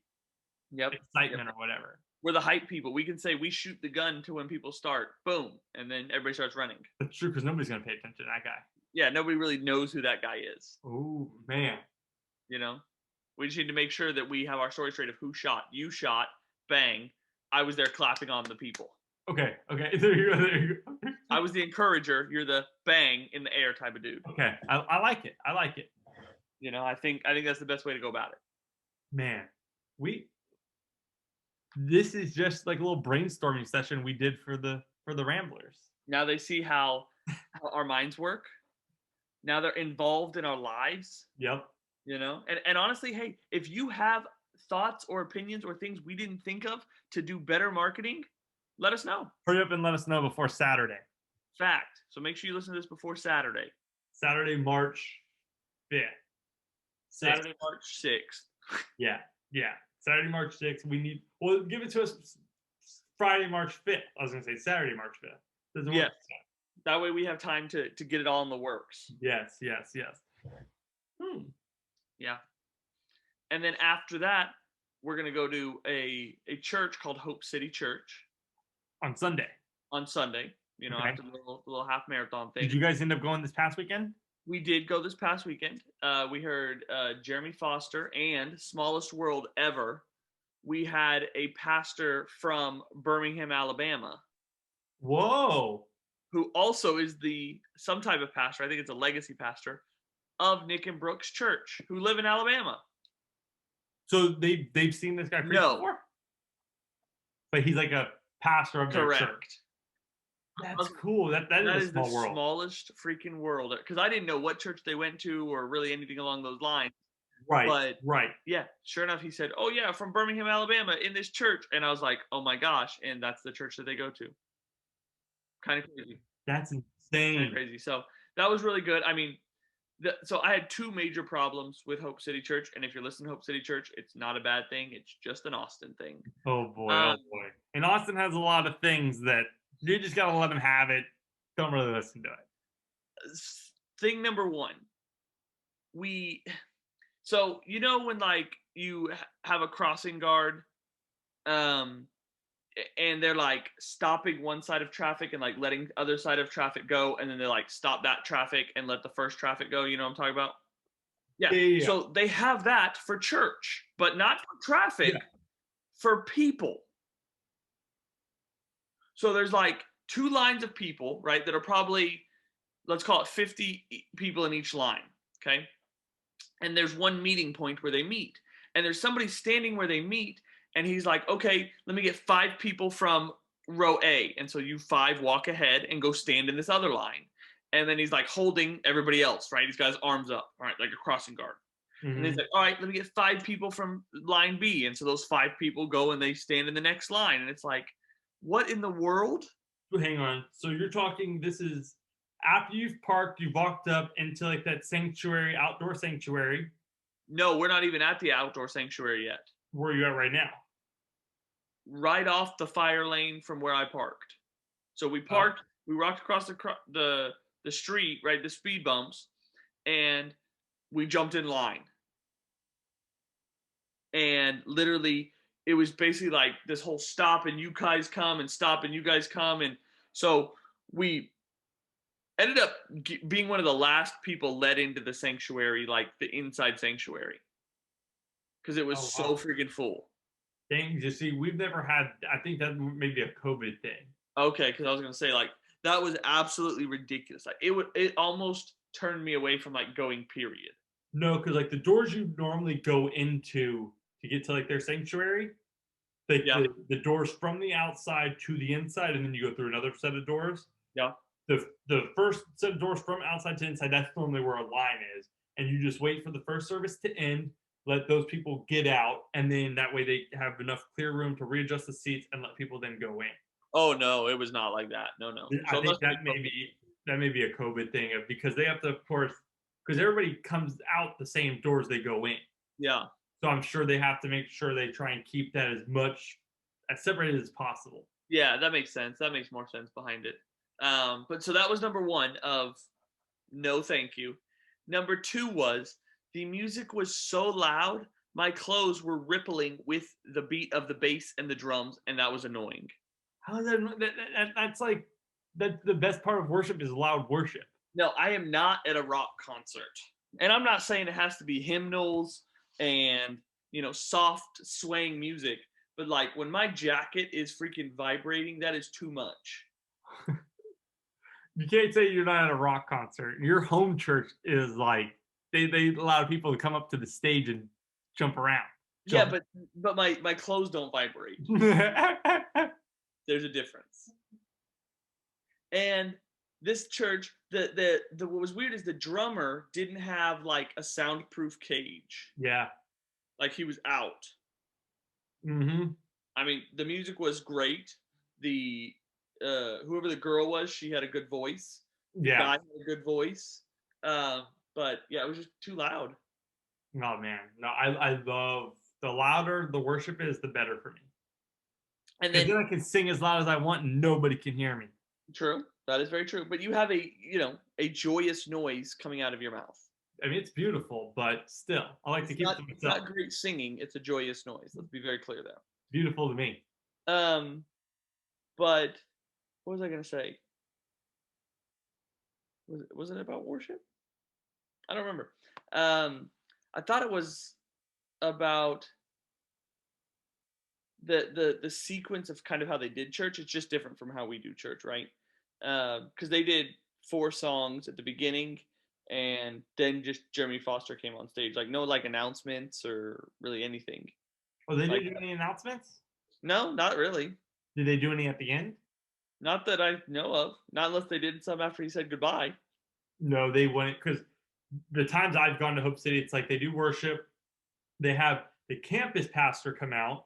[SPEAKER 2] excitement or whatever.
[SPEAKER 3] We're the hype people. We can say we shoot the gun to when people start. Boom. And then everybody starts running.
[SPEAKER 2] That's true, because nobody's going to pay attention to that guy.
[SPEAKER 3] Yeah, nobody really knows who that guy is.
[SPEAKER 2] Oh, man.
[SPEAKER 3] You know? We just need to make sure that we have our story straight of who shot. You shot. Bang. I was there clapping on the people.
[SPEAKER 2] Okay. There you go.
[SPEAKER 3] I was the encourager. You're the bang in the air type of dude.
[SPEAKER 2] Okay. I like it.
[SPEAKER 3] You know, I think that's the best way to go about it.
[SPEAKER 2] Man, this is just like a little brainstorming session we did for the Ramblers.
[SPEAKER 3] Now they see how our minds work. Now they're involved in our lives.
[SPEAKER 2] Yep.
[SPEAKER 3] You know, and honestly, hey, if you have thoughts or opinions or things we didn't think of to do better marketing, let us know.
[SPEAKER 2] Hurry up and let us know before Saturday.
[SPEAKER 3] Fact. So make sure you listen to this before Saturday.
[SPEAKER 2] Saturday, March 5th.
[SPEAKER 3] Saturday, March 6th.
[SPEAKER 2] Yeah. Saturday, March 6th. Give it to us Friday, March 5th. I was going to say Saturday, March 5th.
[SPEAKER 3] Yes. That way we have time to get it all in the works.
[SPEAKER 2] Yes.
[SPEAKER 3] Yeah. And then after that, we're going to go to a church called Hope City Church.
[SPEAKER 2] On Sunday. You know,
[SPEAKER 3] after the little half marathon thing.
[SPEAKER 2] Did you guys end up going this past weekend?
[SPEAKER 3] We did go this past weekend. We heard Jeremy Foster and Smallest World Ever. We had a pastor from Birmingham, Alabama.
[SPEAKER 2] Whoa.
[SPEAKER 3] Who also is some type of pastor, I think it's a legacy pastor, of Nick and Brooks Church, who live in Alabama.
[SPEAKER 2] So they've seen this guy preach before? But he's like a pastor of their church. That's cool. That is a small world.
[SPEAKER 3] Smallest freaking world. Because I didn't know what church they went to or really anything along those lines.
[SPEAKER 2] Right.
[SPEAKER 3] Yeah, sure enough, he said, "Oh yeah, from Birmingham, Alabama, in this church," and I was like, "Oh my gosh!" And that's the church that they go to. Kind of crazy.
[SPEAKER 2] That's insane.
[SPEAKER 3] Kind of crazy. So that was really good. I mean, so I had two major problems with Hope City Church, and if you're listening to Hope City Church, it's not a bad thing. It's just an Austin thing.
[SPEAKER 2] Oh boy. And Austin has a lot of things that you just gotta let them have it. Don't really listen to it.
[SPEAKER 3] Thing number one, so you know when like you have a crossing guard, and they're like stopping one side of traffic and like letting the other side of traffic go, and then they like stop that traffic and let the first traffic go. You know what I'm talking about? Yeah. So they have that for church, but not for traffic, for people. So there's like two lines of people, right, that are probably, let's call it 50 people in each line, okay? And there's one meeting point where they meet. And there's somebody standing where they meet, and he's like, "Okay, let me get 5 people from row A." And so you 5 walk ahead and go stand in this other line. And then he's like holding everybody else, right? He's got his arms up, all right, like a crossing guard. Mm-hmm. And he's like, "All right, let me get 5 people from line B." And so those 5 people go and they stand in the next line. And it's like, What in the world?
[SPEAKER 2] Hang on. So you're talking, this is after you've parked, you've walked up into like that sanctuary, outdoor sanctuary.
[SPEAKER 3] No, we're not even at the outdoor sanctuary yet.
[SPEAKER 2] Where are you at right now?
[SPEAKER 3] Right off the fire lane from where I parked. So we parked, we walked across the street, right, the speed bumps, and we jumped in line. And literally, it was basically like this whole stop and you guys come and stop and you guys come. And so we ended up being one of the last people let into the sanctuary, like the inside sanctuary, because it was so freaking full.
[SPEAKER 2] Dang, you see, we've never had, I think that may be a COVID thing.
[SPEAKER 3] Okay, because I was going to say, like, that was absolutely ridiculous. Like, it almost turned me away from, like, going, period.
[SPEAKER 2] No, because, like, the doors you normally go into to get to, like, their sanctuary, the doors from the outside to the inside, and then you go through another set of doors.
[SPEAKER 3] Yeah.
[SPEAKER 2] The first set of doors from outside to inside, that's normally where a line is. And you just wait for the first service to end, let those people get out, and then that way they have enough clear room to readjust the seats and let people then go in.
[SPEAKER 3] Oh no, it was not like that. No.
[SPEAKER 2] I think that may be a COVID thing because they have to, of course, because everybody comes out the same doors they go in.
[SPEAKER 3] Yeah.
[SPEAKER 2] So I'm sure they have to make sure they try and keep that as separated as possible.
[SPEAKER 3] Yeah, that makes sense. That makes more sense behind it. But so that was number one of no thank you. Number two was the music was so loud, my clothes were rippling with the beat of the bass and the drums, and that was annoying.
[SPEAKER 2] How is that's like, that's the best part of worship is loud worship.
[SPEAKER 3] No, I am not at a rock concert. And I'm not saying it has to be hymnals and, soft swaying music, but like when my jacket is freaking vibrating, that is too much.
[SPEAKER 2] You can't say you're not at a rock concert. Your home church is like, they allow people to come up to the stage and jump around.
[SPEAKER 3] Yeah, but my clothes don't vibrate. There's a difference. And this church, the what was weird is the drummer didn't have like a soundproof cage.
[SPEAKER 2] Yeah.
[SPEAKER 3] Like he was out.
[SPEAKER 2] Mm-hmm.
[SPEAKER 3] I mean, the music was great. The whoever the girl was, she had a good voice.
[SPEAKER 2] Yeah.
[SPEAKER 3] The guy had a good voice. But yeah, it was just too loud.
[SPEAKER 2] Oh man. No, I love, the louder the worship is, the better for me. And then I can sing as loud as I want and nobody can hear me.
[SPEAKER 3] True. That is very true. But you have a joyous noise coming out of your mouth.
[SPEAKER 2] I mean, it's beautiful, but still, I like to keep it to myself.
[SPEAKER 3] It's not great singing. It's a joyous noise. Let's be very clear there.
[SPEAKER 2] Beautiful to me.
[SPEAKER 3] But what was I going to say? Was it about worship? I don't remember. I thought it was about the sequence of kind of how they did church. It's just different from how we do church, right? Because they did 4 songs at the beginning, and then just Jeremy Foster came on stage. Like no like announcements or really anything.
[SPEAKER 2] Oh, they didn't do any announcements?
[SPEAKER 3] No, not really.
[SPEAKER 2] Did they do any at the end?
[SPEAKER 3] Not that I know of. Not unless they did some after he said goodbye.
[SPEAKER 2] No, they wouldn't, because the times I've gone to Hope City, it's like they do worship. They have the campus pastor come out,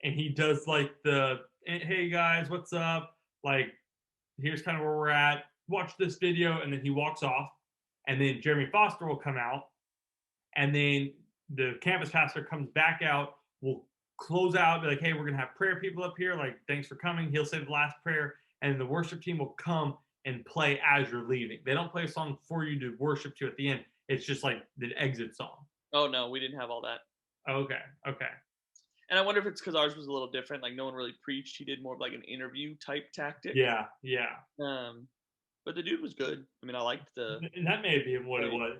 [SPEAKER 2] and he does like hey guys, what's up? Like, here's kind of where we're at. Watch this video, and then he walks off. And then Jeremy Foster will come out, and then the campus pastor comes back out. We'll close out, be like, hey, we're gonna have prayer people up here. Like, thanks for coming. He'll say the last prayer, and the worship team will come and play as you're leaving. They don't play a song for you to worship to at the end. It's just like the exit song.
[SPEAKER 3] Oh no, we didn't have all that.
[SPEAKER 2] Okay.
[SPEAKER 3] And I wonder if it's because ours was a little different. Like no one really preached. He did more of like an interview type tactic.
[SPEAKER 2] Yeah.
[SPEAKER 3] But the dude was good. I mean, I liked
[SPEAKER 2] And that may be what it was.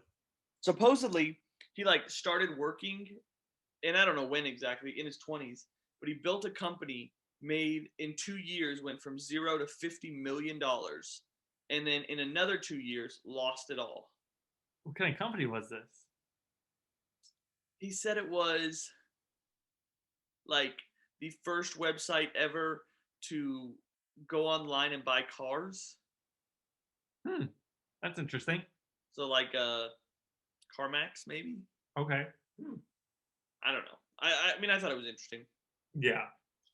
[SPEAKER 3] Supposedly, he like started working, and I don't know when exactly, in his 20s, but he built a company, made in 2 years, went from 0 to $50 million, and then in another 2 years, lost it all.
[SPEAKER 2] What kind of company was this?
[SPEAKER 3] He said it was like the first website ever to go online and buy cars.
[SPEAKER 2] That's interesting.
[SPEAKER 3] So like CarMax maybe?
[SPEAKER 2] Okay.
[SPEAKER 3] I don't know. I mean, I thought it was interesting.
[SPEAKER 2] Yeah.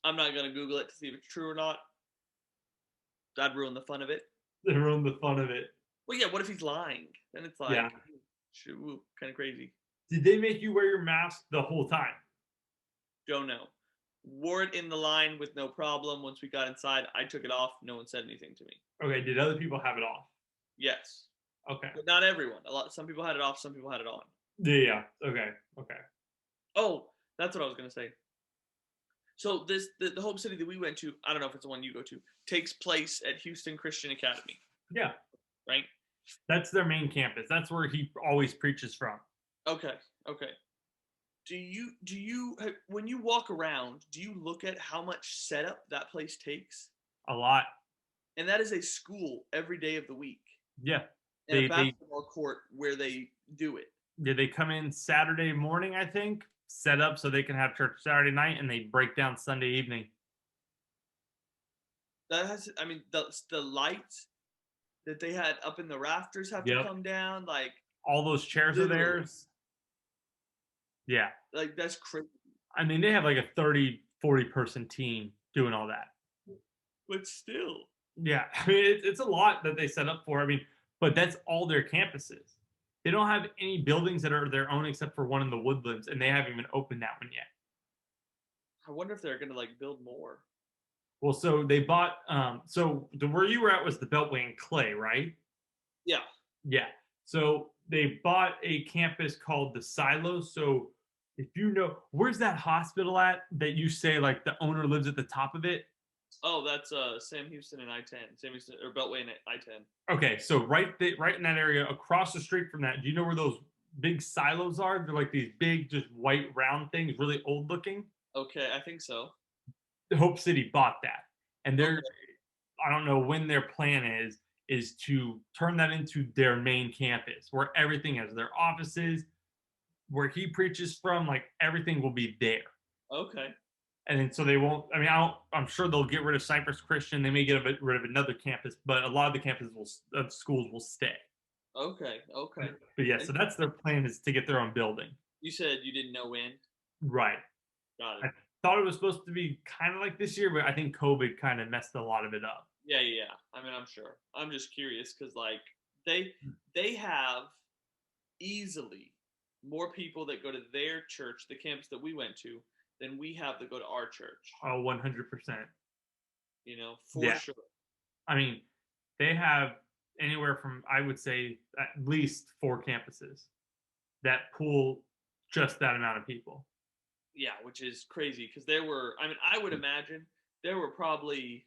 [SPEAKER 3] I'm not gonna Google it to see if it's true or not. That'd ruin the fun of it.
[SPEAKER 2] They ruined the fun of it.
[SPEAKER 3] Well, yeah. What if he's lying? Then it's like,
[SPEAKER 2] Yeah.
[SPEAKER 3] kind of crazy.
[SPEAKER 2] Did they make you wear your mask the whole time?
[SPEAKER 3] Don't know. Wore it in the line with no problem. Once we got inside, I took it off. No one said anything to me.
[SPEAKER 2] Okay. Did other people have it off?
[SPEAKER 3] Yes,
[SPEAKER 2] Okay.
[SPEAKER 3] but not everyone. Some people had it off. Some people had it on.
[SPEAKER 2] Yeah. Okay.
[SPEAKER 3] Oh, that's what I was gonna say. So the Hope City that we went to, I don't know if it's the one you go to, takes place at Houston Christian Academy.
[SPEAKER 2] Yeah.
[SPEAKER 3] Right?
[SPEAKER 2] That's their main campus. That's where he always preaches from.
[SPEAKER 3] Okay. Do you when you walk around, do you look at how much setup that place takes?
[SPEAKER 2] A lot.
[SPEAKER 3] And that is a school every day of the week.
[SPEAKER 2] Yeah.
[SPEAKER 3] And a basketball court where they do it.
[SPEAKER 2] Yeah, they come in Saturday morning, I think, set up so they can have church Saturday night, and they break down Sunday evening.
[SPEAKER 3] That has, I mean, the lights that they had up in the rafters have to come down. Like
[SPEAKER 2] all those chairs are theirs. Yeah.
[SPEAKER 3] Like that's crazy.
[SPEAKER 2] I mean, they have like a 30, 40 person team doing all that.
[SPEAKER 3] But still.
[SPEAKER 2] Yeah. I mean, it's a lot that they set up for. I mean, but that's all their campuses. They don't have any buildings that are their own except for one in the Woodlands, and they haven't even opened that one yet.
[SPEAKER 3] I wonder if they're going to like build more.
[SPEAKER 2] Well, so they bought, where you were at was the Beltway in Clay, right?
[SPEAKER 3] Yeah.
[SPEAKER 2] Yeah. So they bought a campus called the Silos. So if you know, where's that hospital at that you say like the owner lives at the top of it?
[SPEAKER 3] Oh, that's Sam Houston and I-10. Sam Houston or Beltway and I-10.
[SPEAKER 2] Okay, so right in that area, across the street from that, do you know where those big silos are? They're like these big, just white round things, really old looking.
[SPEAKER 3] Okay, I think so.
[SPEAKER 2] Hope City bought that, and they're, I don't know when their plan is to turn that into their main campus, where everything has their offices, where he preaches from, like everything will be there.
[SPEAKER 3] Okay.
[SPEAKER 2] And then so they won't. I mean, I'm sure they'll get rid of Cypress Christian. They may get rid of another campus, but a lot of the schools will stay.
[SPEAKER 3] Okay.
[SPEAKER 2] But yeah, so that's their plan, is to get their own building.
[SPEAKER 3] You said you didn't know when.
[SPEAKER 2] Right.
[SPEAKER 3] Got it.
[SPEAKER 2] I thought it was supposed to be kind of like this year, but I think COVID kind of messed a lot of it up.
[SPEAKER 3] Yeah. I mean, I'm sure. I'm just curious because like they have easily more people that go to their church, the campus that we went to, than we have that go to our church.
[SPEAKER 2] Oh, 100%.
[SPEAKER 3] You know, for sure.
[SPEAKER 2] I mean, they have anywhere from, I would say, at least 4 campuses that pool just that amount of people.
[SPEAKER 3] Yeah, which is crazy because there were, I mean, I would imagine there were probably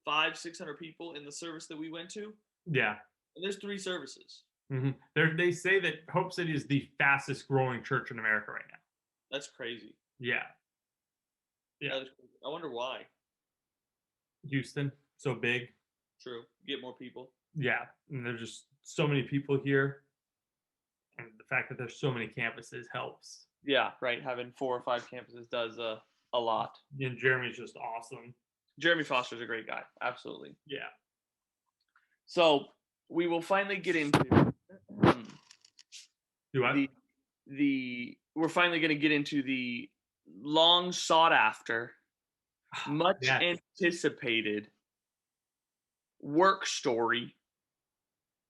[SPEAKER 3] 500-600 people in the service that we went to.
[SPEAKER 2] Yeah.
[SPEAKER 3] And there's 3 services.
[SPEAKER 2] Mm-hmm. They say that Hope City is the fastest growing church in America right now.
[SPEAKER 3] That's crazy.
[SPEAKER 2] Yeah.
[SPEAKER 3] I wonder why.
[SPEAKER 2] Houston, so big.
[SPEAKER 3] True. Get more people.
[SPEAKER 2] Yeah. And there's just so many people here. And the fact that there's so many campuses helps.
[SPEAKER 3] Yeah, right. Having 4 or 5 campuses does a lot.
[SPEAKER 2] And Jeremy's just awesome. Jeremy
[SPEAKER 3] Foster's a great guy. Absolutely.
[SPEAKER 2] Yeah.
[SPEAKER 3] So we will finally get into we're finally going to get into the long sought after, much anticipated work story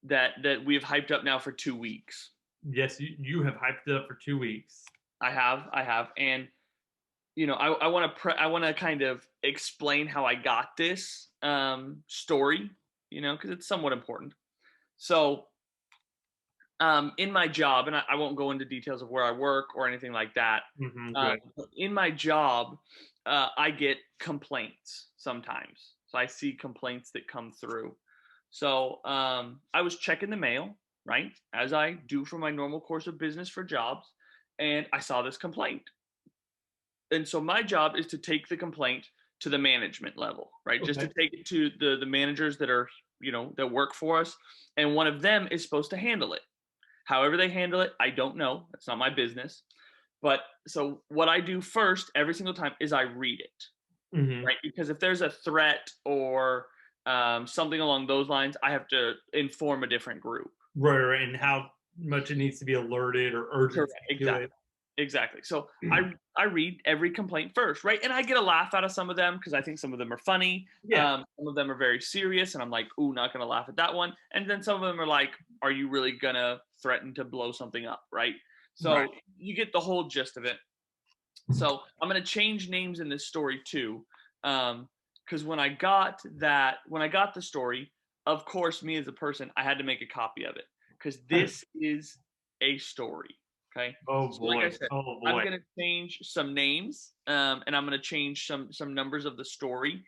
[SPEAKER 3] that we've hyped up now for 2 weeks.
[SPEAKER 2] Yes, you have hyped it up for 2 weeks.
[SPEAKER 3] I have, and you know, I want to kind of explain how I got this story, you know, because it's somewhat important. So, in my job, and I won't go into details of where I work or anything like that. In my job, I get complaints sometimes. So I see complaints that come through. So I was checking the mail, right, as I do for my normal course of business for jobs, and I saw this complaint. And so my job is to take the complaint to the management level, right? Okay. Just to take it to the managers that are, you know, that work for us. And one of them is supposed to handle it. However they handle it, I don't know. That's not my business. But so what I do first every single time is I read it, right? Because if there's a threat or something along those lines, I have to inform a different group.
[SPEAKER 2] Right, and how much it needs to be alerted or urgent.
[SPEAKER 3] Correct, exactly. Exactly. So I read every complaint first, right? And I get a laugh out of some of them because I think some of them are funny.
[SPEAKER 2] Yeah.
[SPEAKER 3] Some of them are very serious, and I'm like, ooh, not gonna laugh at that one. And then some of them are like, are you really gonna threaten to blow something up, right? So
[SPEAKER 2] Right.
[SPEAKER 3] you get the whole gist of it. So I'm gonna change names in this story too, because when I got the story, of course, me as a person, I had to make a copy of it because this is a story. Okay.
[SPEAKER 2] Oh
[SPEAKER 3] So like I
[SPEAKER 2] boy.
[SPEAKER 3] said,
[SPEAKER 2] Oh
[SPEAKER 3] I'm
[SPEAKER 2] boy.
[SPEAKER 3] gonna change some names, and I'm gonna change some numbers of the story,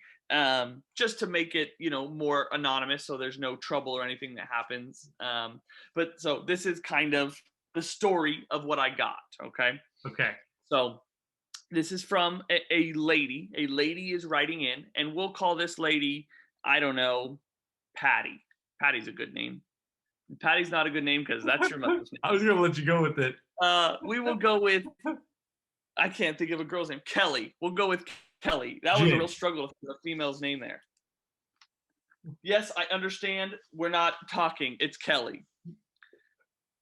[SPEAKER 3] just to make it more anonymous, so there's no trouble or anything that happens. But so this is kind of the story of what I got. Okay.
[SPEAKER 2] Okay.
[SPEAKER 3] So this is from a lady. A lady is writing in, and we'll call this lady, I don't know, Patty. Patty's a good name. Patty's not a good name because that's your mother's name.
[SPEAKER 2] I was gonna let you go with it.
[SPEAKER 3] We will go with, I can't think of a girl's name. Kelly. We'll go with Kelly. That was a real struggle with the female's name there. Yes, I understand. We're not talking. It's Kelly.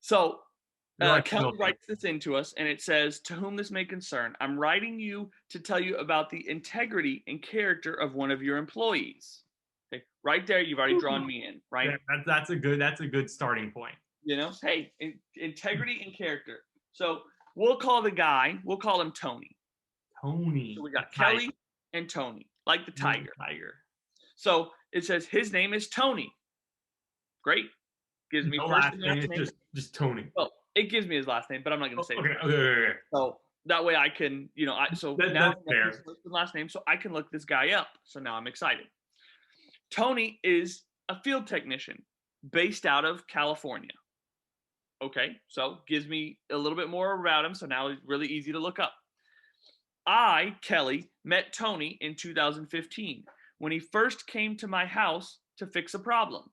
[SPEAKER 3] So Kelly writes this into us, and it says, "To whom this may concern, I'm writing you to tell you about the integrity and character of one of your employees." Okay, right there, you've already drawn me in, right?
[SPEAKER 2] Yeah, that's a good starting point.
[SPEAKER 3] Hey, integrity and character. So we'll call him Tony.
[SPEAKER 2] Tony.
[SPEAKER 3] So we got Kelly and Tony, like the tiger.
[SPEAKER 2] Tiger.
[SPEAKER 3] So it says his name is Tony. Great. Gives me first and last name.
[SPEAKER 2] Just Tony.
[SPEAKER 3] Well, it gives me his last name, but I'm not going to say it.
[SPEAKER 2] Okay.
[SPEAKER 3] So that way I can, now his first and last name, so I can look this guy up. So now I'm excited. Tony is a field technician based out of California. Okay, so gives me a little bit more about him. So now it's really easy to look up. I, Kelly, met Tony in 2015 when he first came to my house to fix a problem.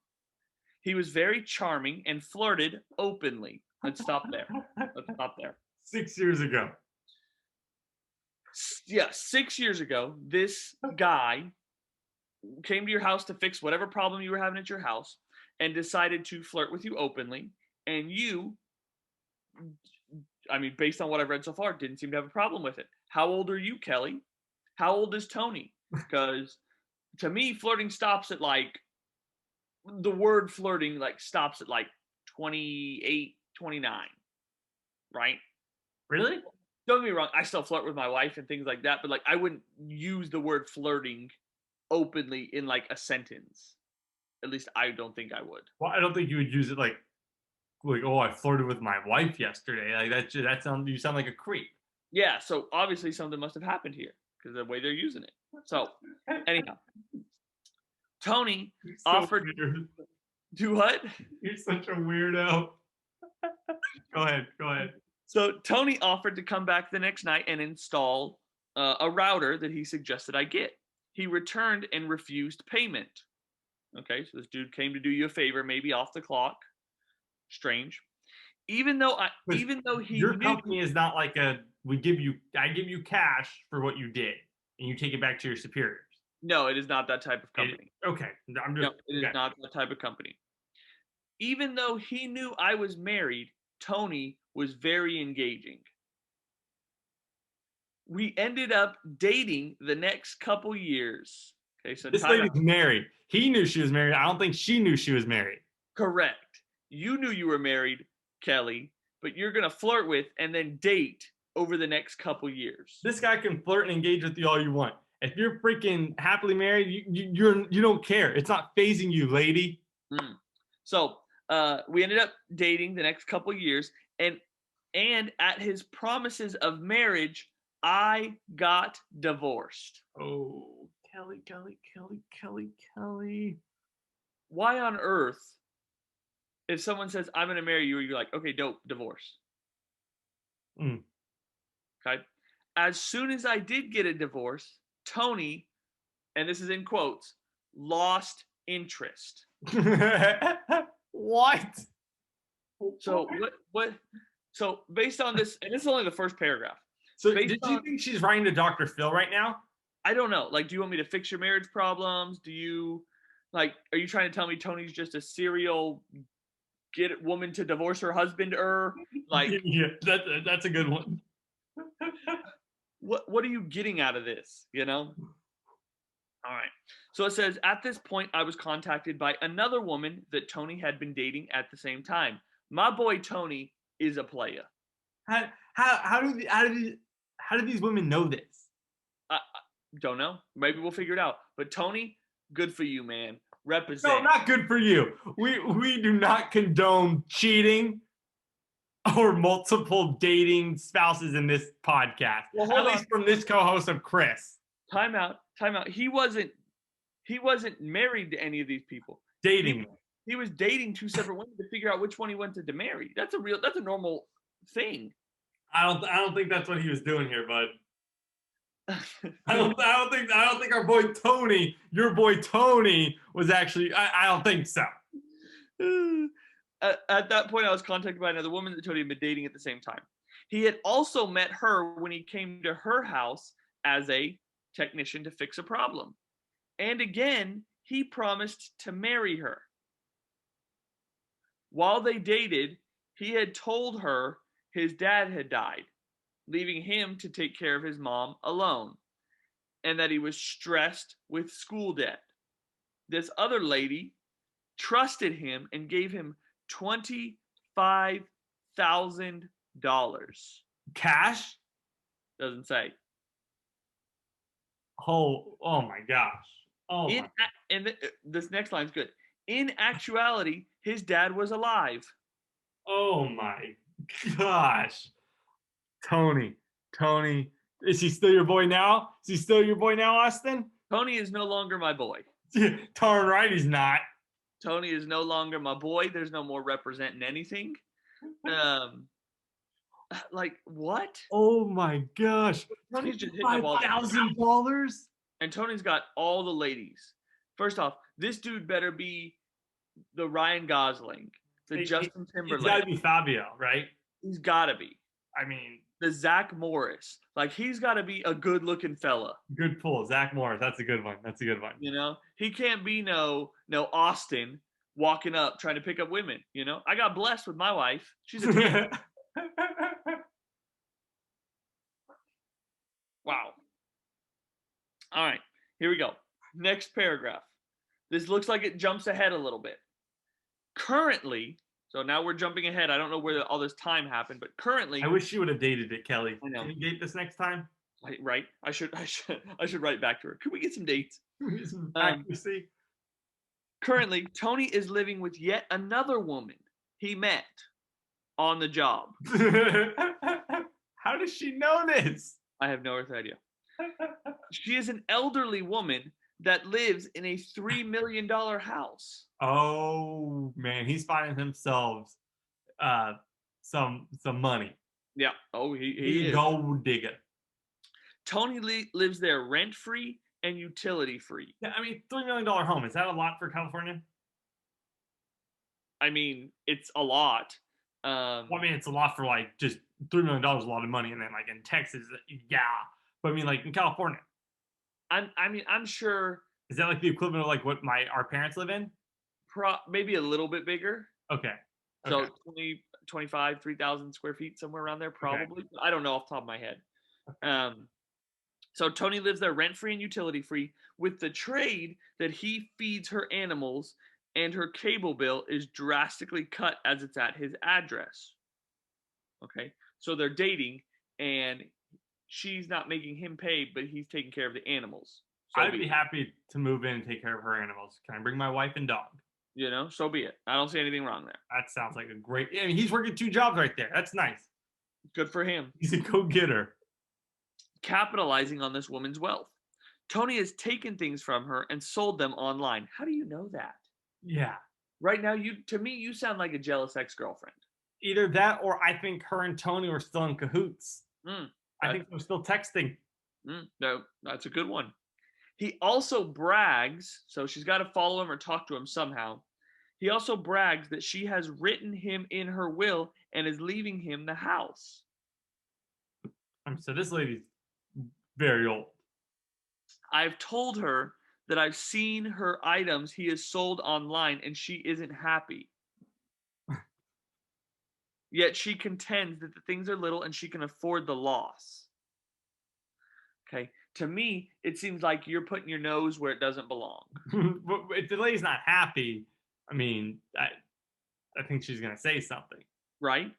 [SPEAKER 3] He was very charming and flirted openly. Let's stop there.
[SPEAKER 2] 6 years ago.
[SPEAKER 3] Yeah, 6 years ago, this guy came to your house to fix whatever problem you were having at your house and decided to flirt with you openly. And you, based on what I've read so far, didn't seem to have a problem with it. How old are you, Kelly? How old is Tony? Because to me, flirting stops at the word flirting stops at 28, 29, right?
[SPEAKER 2] Really?
[SPEAKER 3] Don't get me wrong, I still flirt with my wife and things like that, but I wouldn't use the word flirting openly in a sentence. At least I don't think I would.
[SPEAKER 2] Well, I don't think you would use it like, oh, I flirted with my wife yesterday. You sound like a creep.
[SPEAKER 3] Yeah, so obviously something must have happened here because of the way they're using it. So anyhow, Tony offered to do what?
[SPEAKER 2] You're such a weirdo. Go ahead.
[SPEAKER 3] So Tony offered to come back the next night and install a router that he suggested I get. He returned and refused payment. Okay, so this dude came to do you a favor, maybe off the clock. Strange. Even though
[SPEAKER 2] your company is not like I give you cash for what you did, and you take it back to your superiors.
[SPEAKER 3] No, it is not that type of company.
[SPEAKER 2] It
[SPEAKER 3] is not that type of company. Even though he knew I was married, Tony was very engaging. We ended up dating the next couple years. Okay, so
[SPEAKER 2] this lady's married. He knew she was married. I don't think she knew she was married.
[SPEAKER 3] Correct. You knew you were married, Kelly, but you're going to flirt with and then date over the next couple years.
[SPEAKER 2] This guy can flirt and engage with you all you want. If you're freaking happily married, you don't care. It's not phasing you, lady.
[SPEAKER 3] So we ended up dating the next couple years, and at his promises of marriage, I got divorced.
[SPEAKER 2] Oh, Kelly.
[SPEAKER 3] Why on earth, if someone says, I'm going to marry you, you're like, okay, dope, divorce. Okay. As soon as I did get a divorce, Tony, and this is in quotes, lost interest.
[SPEAKER 2] What?
[SPEAKER 3] So what? So based on this, and this is only the first paragraph.
[SPEAKER 2] So did you think she's writing to Dr. Phil right now?
[SPEAKER 3] I don't know. Do you want me to fix your marriage problems? Do you are you trying to tell me Tony's just a serial get woman to divorce her husband?
[SPEAKER 2] Yeah, that's a good one.
[SPEAKER 3] What are you getting out of this? You know? All right. So it says, at this point, I was contacted by another woman that Tony had been dating at the same time. My boy Tony is a player.
[SPEAKER 2] How do these women know this?
[SPEAKER 3] I don't know. Maybe we'll figure it out. But Tony, good for you, man. Represent.
[SPEAKER 2] No, not good for you. We do not condone cheating or multiple dating spouses in this podcast.
[SPEAKER 3] Well,
[SPEAKER 2] at least from this co-host of Chris.
[SPEAKER 3] Time out. He wasn't married to any of these people.
[SPEAKER 2] Dating.
[SPEAKER 3] He was dating two separate women to figure out which one he wanted to marry. That's a normal thing.
[SPEAKER 2] I don't think that's what he was doing here, bud. I don't think our boy Tony, your boy Tony, was actually. I don't think so.
[SPEAKER 3] At that point, I was contacted by another woman that Tony had been dating at the same time. He had also met her when he came to her house as a technician to fix a problem. And again, he promised to marry her. While they dated, he had told her his dad had died, leaving him to take care of his mom alone, and that he was stressed with school debt. This other lady trusted him and gave him $25,000.
[SPEAKER 2] Cash?
[SPEAKER 3] Doesn't say.
[SPEAKER 2] Oh my gosh.
[SPEAKER 3] And this next line's good. In actuality, his dad was alive.
[SPEAKER 2] Oh my gosh. Tony, is he still your boy now? Austin?
[SPEAKER 3] Tony is no longer my boy.
[SPEAKER 2] Darn right he's not.
[SPEAKER 3] Tony is no longer my boy. There's no more representing anything. Like what?
[SPEAKER 2] Oh my gosh.
[SPEAKER 3] Tony's just hitting up all
[SPEAKER 2] $5,000?
[SPEAKER 3] And Tony's got all the ladies. First off, this dude better be the Ryan Gosling, the Justin Timberlake.
[SPEAKER 2] He's gotta be Fabio, right?
[SPEAKER 3] He's gotta be.
[SPEAKER 2] I mean,
[SPEAKER 3] the Zach Morris. Like, he's gotta be a good looking fella.
[SPEAKER 2] Good pull. Zach Morris. That's a good one.
[SPEAKER 3] You know? He can't be no Austin walking up trying to pick up women, you know? I got blessed with my wife. She's a 10. Wow. All right, here we go. Next paragraph. This looks like it jumps ahead a little bit. Currently, so now we're jumping ahead. I don't know where all this time happened, but currently.
[SPEAKER 2] I wish you would have dated it, Kelly.
[SPEAKER 3] I know.
[SPEAKER 2] Can you date this next time?
[SPEAKER 3] Right. I should write back to her. Could we get some dates?
[SPEAKER 2] Some accuracy.
[SPEAKER 3] Currently, Tony is living with yet another woman he met on the job.
[SPEAKER 2] How does she know this?
[SPEAKER 3] I have no earthly idea. She is an elderly woman that lives in a $3 million house.
[SPEAKER 2] Oh man, he's finding himself some money.
[SPEAKER 3] Yeah. Oh, he is.
[SPEAKER 2] Gold digger.
[SPEAKER 3] Tony lives there rent free and utility free.
[SPEAKER 2] Yeah, I mean, $3 million home, is that a lot for California?
[SPEAKER 3] I mean, it's a lot.
[SPEAKER 2] Well, I mean, it's a lot for like just $3 million is a lot of money, and then like in Texas, yeah. But I mean, like in California,
[SPEAKER 3] I'm sure.
[SPEAKER 2] Is that like the equivalent of like what our parents live in?
[SPEAKER 3] Maybe a little bit bigger.
[SPEAKER 2] Okay.
[SPEAKER 3] So 20, 25, 3,000 square feet, somewhere around there, probably. Okay. I don't know off the top of my head. Okay. So Tony lives there rent-free and utility-free with the trade that he feeds her animals, and her cable bill is drastically cut as it's at his address. Okay. So they're dating, and she's not making him pay, but he's taking care of the animals. So
[SPEAKER 2] I'd be happy to move in and take care of her animals. Can I bring my wife and dog?
[SPEAKER 3] You know, so be it. I don't see anything wrong there.
[SPEAKER 2] That sounds like a great. I mean, he's working 2 jobs right there. That's nice.
[SPEAKER 3] Good for him.
[SPEAKER 2] He's a go-getter.
[SPEAKER 3] Capitalizing on this woman's wealth. Tony has taken things from her and sold them online. How do you know that?
[SPEAKER 2] Yeah.
[SPEAKER 3] Right now, to me, you sound like a jealous ex-girlfriend.
[SPEAKER 2] Either that, or I think her and Tony were still in cahoots. I think they're still texting.
[SPEAKER 3] No, that's a good one. He also brags, so she's got to follow him or talk to him somehow. He also brags that she has written him in her will and is leaving him the house.
[SPEAKER 2] So this lady's very old.
[SPEAKER 3] I've told her that I've seen her items he has sold online and she isn't happy. Yet she contends that the things are little and she can afford the loss. Okay. To me, it seems like you're putting your nose where it doesn't belong.
[SPEAKER 2] If the lady's not happy, I mean, I think she's gonna say something.
[SPEAKER 3] Right?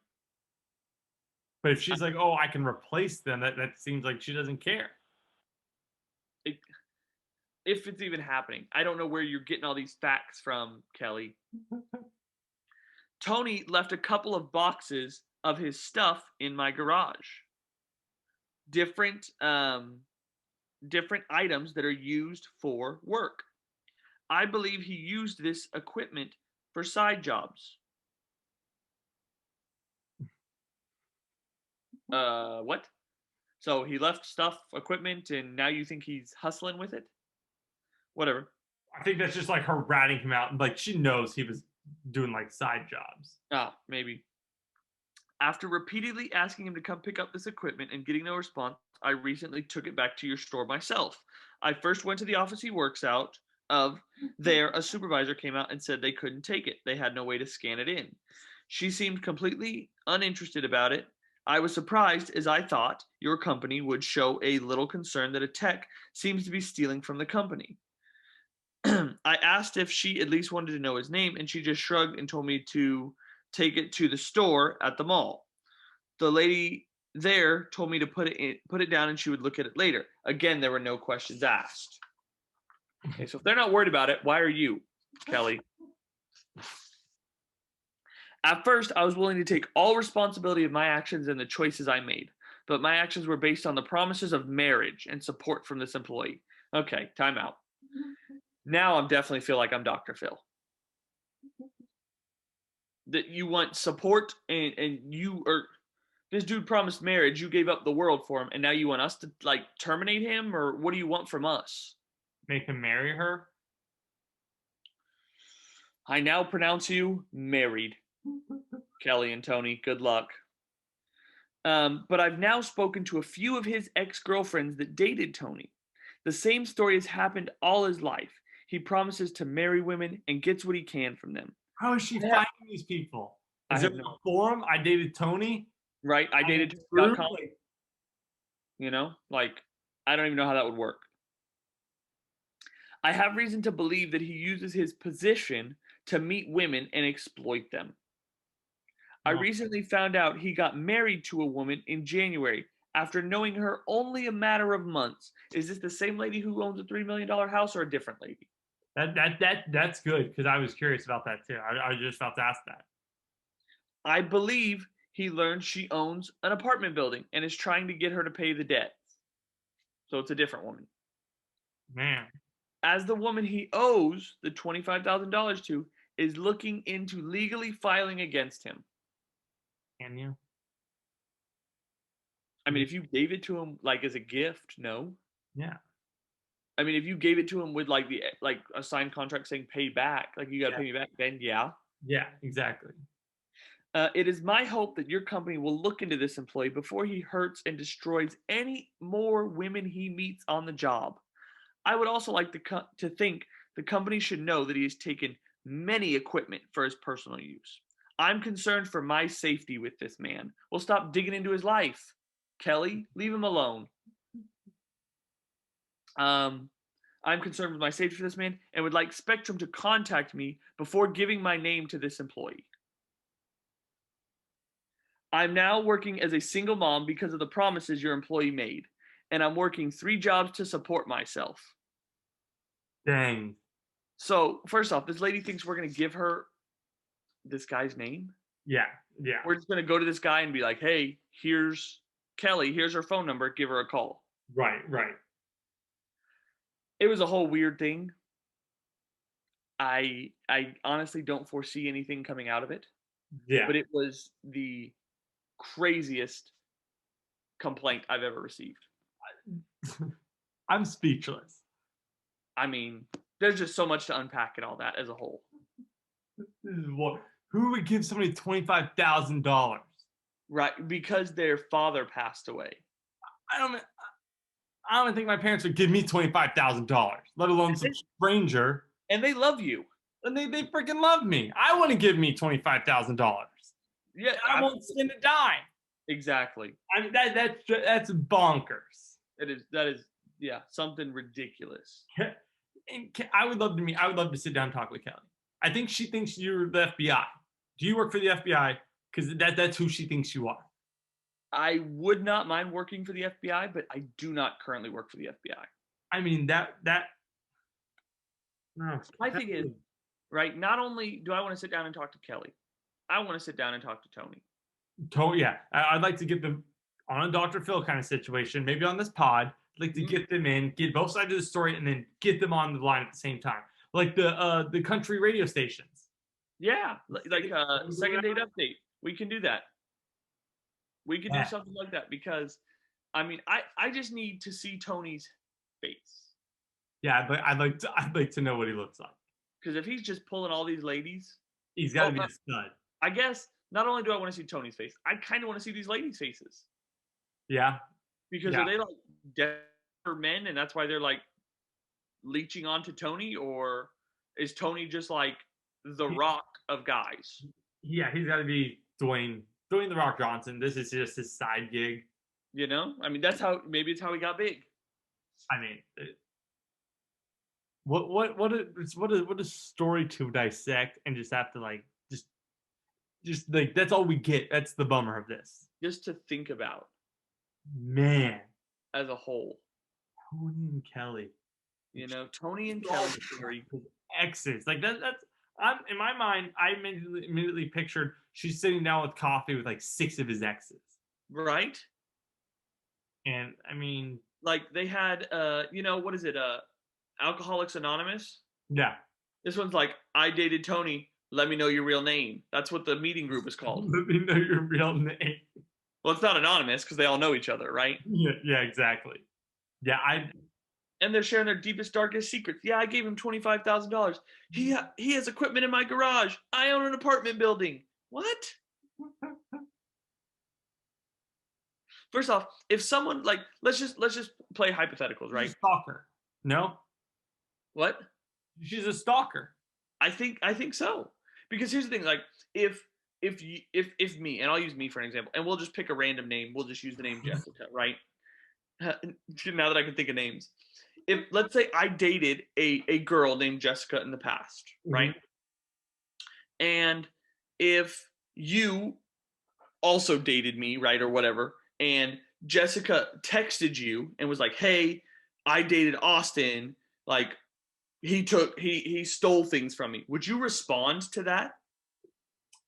[SPEAKER 2] But if she's like, "Oh, I can replace them," that seems like she doesn't care.
[SPEAKER 3] It, if it's even happening. I don't know where you're getting all these facts from, Kelly. Tony left a couple of boxes of his stuff in my garage. Different items that are used for work. I believe he used this equipment for side jobs. What? So he left equipment, and now you think he's hustling with it? Whatever.
[SPEAKER 2] I think that's just like her ratting him out, and like she knows he was doing like side jobs.
[SPEAKER 3] Ah, maybe. After repeatedly asking him to come pick up this equipment and getting no response, I recently took it back to your store myself. I first went to the office he works out of. There, a supervisor came out and said they couldn't take it. They had no way to scan it in. She seemed completely uninterested about it. I was surprised, as I thought your company would show a little concern that a tech seems to be stealing from the company. I asked if she at least wanted to know his name, and she just shrugged and told me to take it to the store at the mall. The lady there told me to put it down, and she would look at it later. Again, there were no questions asked. Okay, so if they're not worried about it, why are you, Kelly? At first, I was willing to take all responsibility of my actions and the choices I made, but my actions were based on the promises of marriage and support from this employee. Okay, time out. Now I'm definitely feel like I'm Dr. Phil. That you want support, and you are, this dude promised marriage, you gave up the world for him, and now you want us to like terminate him, or what do you want from us?
[SPEAKER 2] Make him marry her?
[SPEAKER 3] I now pronounce you married. Kelly and Tony, good luck. But I've now spoken to a few of his ex-girlfriends that dated Tony. The same story has happened all his life. He promises to marry women and gets what he can from them.
[SPEAKER 2] How is she finding these people? Is there a forum? I dated Tony.
[SPEAKER 3] Right? I dated Tony.com. You know, like, I don't even know how that would work. I have reason to believe that he uses his position to meet women and exploit them. I recently found out he got married to a woman in January after knowing her only a matter of months. Is this the same lady who owns a $3 million house, or a different lady?
[SPEAKER 2] That's good, because I was curious about that too. I was just about to ask that.
[SPEAKER 3] I believe he learned she owns an apartment building and is trying to get her to pay the debt. So it's a different woman.
[SPEAKER 2] Man.
[SPEAKER 3] As the woman he owes the $25,000 to is looking into legally filing against him.
[SPEAKER 2] Can you?
[SPEAKER 3] I mean, if you gave it to him like as a gift, no.
[SPEAKER 2] Yeah.
[SPEAKER 3] I mean, if you gave it to him with like a signed contract saying pay back, like you got to pay me back, then yeah.
[SPEAKER 2] Yeah, exactly.
[SPEAKER 3] It is my hope that your company will look into this employee before he hurts and destroys any more women he meets on the job. I would also like to think the company should know that he has taken many equipment for his personal use. I'm concerned for my safety with this man. We'll stop digging into his life. Kelly, leave him alone. I'm concerned with my safety for this man and would like Spectrum to contact me before giving my name to this employee. I'm now working as a single mom because of the promises your employee made, and I'm working 3 jobs to support myself.
[SPEAKER 2] Dang.
[SPEAKER 3] So, first off, this lady thinks we're going to give her this guy's name?
[SPEAKER 2] Yeah, yeah.
[SPEAKER 3] We're just going to go to this guy and be like, hey, here's Kelly, here's her phone number, give her a call.
[SPEAKER 2] Right.
[SPEAKER 3] It was a whole weird thing. I honestly don't foresee anything coming out of it.
[SPEAKER 2] Yeah.
[SPEAKER 3] But it was the craziest complaint I've ever received.
[SPEAKER 2] I'm speechless.
[SPEAKER 3] I mean, there's just so much to unpack in all that as a whole.
[SPEAKER 2] This is what, who would give somebody $25,000?
[SPEAKER 3] Right, because their father passed away.
[SPEAKER 2] I don't think my parents would give me $25,000, let alone some stranger.
[SPEAKER 3] And they love you.
[SPEAKER 2] And they freaking love me. I wouldn't give me $25,000.
[SPEAKER 3] Yeah,
[SPEAKER 2] I won't spend a dime.
[SPEAKER 3] Exactly.
[SPEAKER 2] I mean, that's bonkers.
[SPEAKER 3] That is something ridiculous.
[SPEAKER 2] And I would love to sit down and talk with Kelly. I think she thinks you're the FBI. Do you work for the FBI? Because that's who she thinks you are.
[SPEAKER 3] I would not mind working for the FBI, but I do not currently work for the FBI.
[SPEAKER 2] I mean, that no.
[SPEAKER 3] My thing is, right, not only do I want to sit down and talk to Kelly, I want to sit down and talk to Tony.
[SPEAKER 2] Yeah, I'd like to get them on a Dr. Phil kind of situation, maybe on this pod. I'd like to get them in, get both sides of the story, and then get them on the line at the same time, like the country radio stations.
[SPEAKER 3] Yeah, like second date update. We can do that. We can do something like that because, I mean, I just need to see Tony's face.
[SPEAKER 2] Yeah, but I'd like to know what he looks like.
[SPEAKER 3] Because if he's just pulling all these ladies,
[SPEAKER 2] he's got to be a stud.
[SPEAKER 3] I guess not only do I want to see Tony's face, I kind of want to see these ladies' faces.
[SPEAKER 2] Yeah.
[SPEAKER 3] Because are they like desperate men, and that's why they're like leeching onto Tony, or is Tony just like the Rock of guys?
[SPEAKER 2] Yeah, he's got to be Dwayne the Rock Johnson. This is just his side gig.
[SPEAKER 3] You know, I mean, maybe it's how he got big.
[SPEAKER 2] I mean, what a story to dissect and just have to like just like that's all we get. That's the bummer of this.
[SPEAKER 3] Just to think about,
[SPEAKER 2] man,
[SPEAKER 3] as a whole.
[SPEAKER 2] Tony and Kelly.
[SPEAKER 3] You know, Tony and Kelly story.
[SPEAKER 2] Exes like that's. In my mind, I immediately pictured she's sitting down with coffee with like 6 of his exes.
[SPEAKER 3] Right.
[SPEAKER 2] And I mean,
[SPEAKER 3] like they had, what is it? Alcoholics Anonymous.
[SPEAKER 2] Yeah.
[SPEAKER 3] This one's like, I dated Tony. Let me know your real name. That's what the meeting group is called.
[SPEAKER 2] Let me know your real name.
[SPEAKER 3] Well, it's not anonymous because they all know each other, right?
[SPEAKER 2] Yeah, exactly. Yeah,
[SPEAKER 3] and they're sharing their deepest, darkest secrets. Yeah, I gave him $25,000. He has equipment in my garage. I own an apartment building. What? First off, if someone like let's just play hypotheticals, right?
[SPEAKER 2] Stalker. No.
[SPEAKER 3] What?
[SPEAKER 2] She's a stalker.
[SPEAKER 3] I think so. Because here's the thing, like if me, and I'll use me for an example, and we'll just pick a random name. We'll just use the name Jessica, right? Now that I can think of names. If let's say I dated a girl named Jessica in the past, right? Mm-hmm. And if you also dated me, right, or whatever, and Jessica texted you and was like, "Hey, I dated Austin, like he stole things from me." Would you respond to that?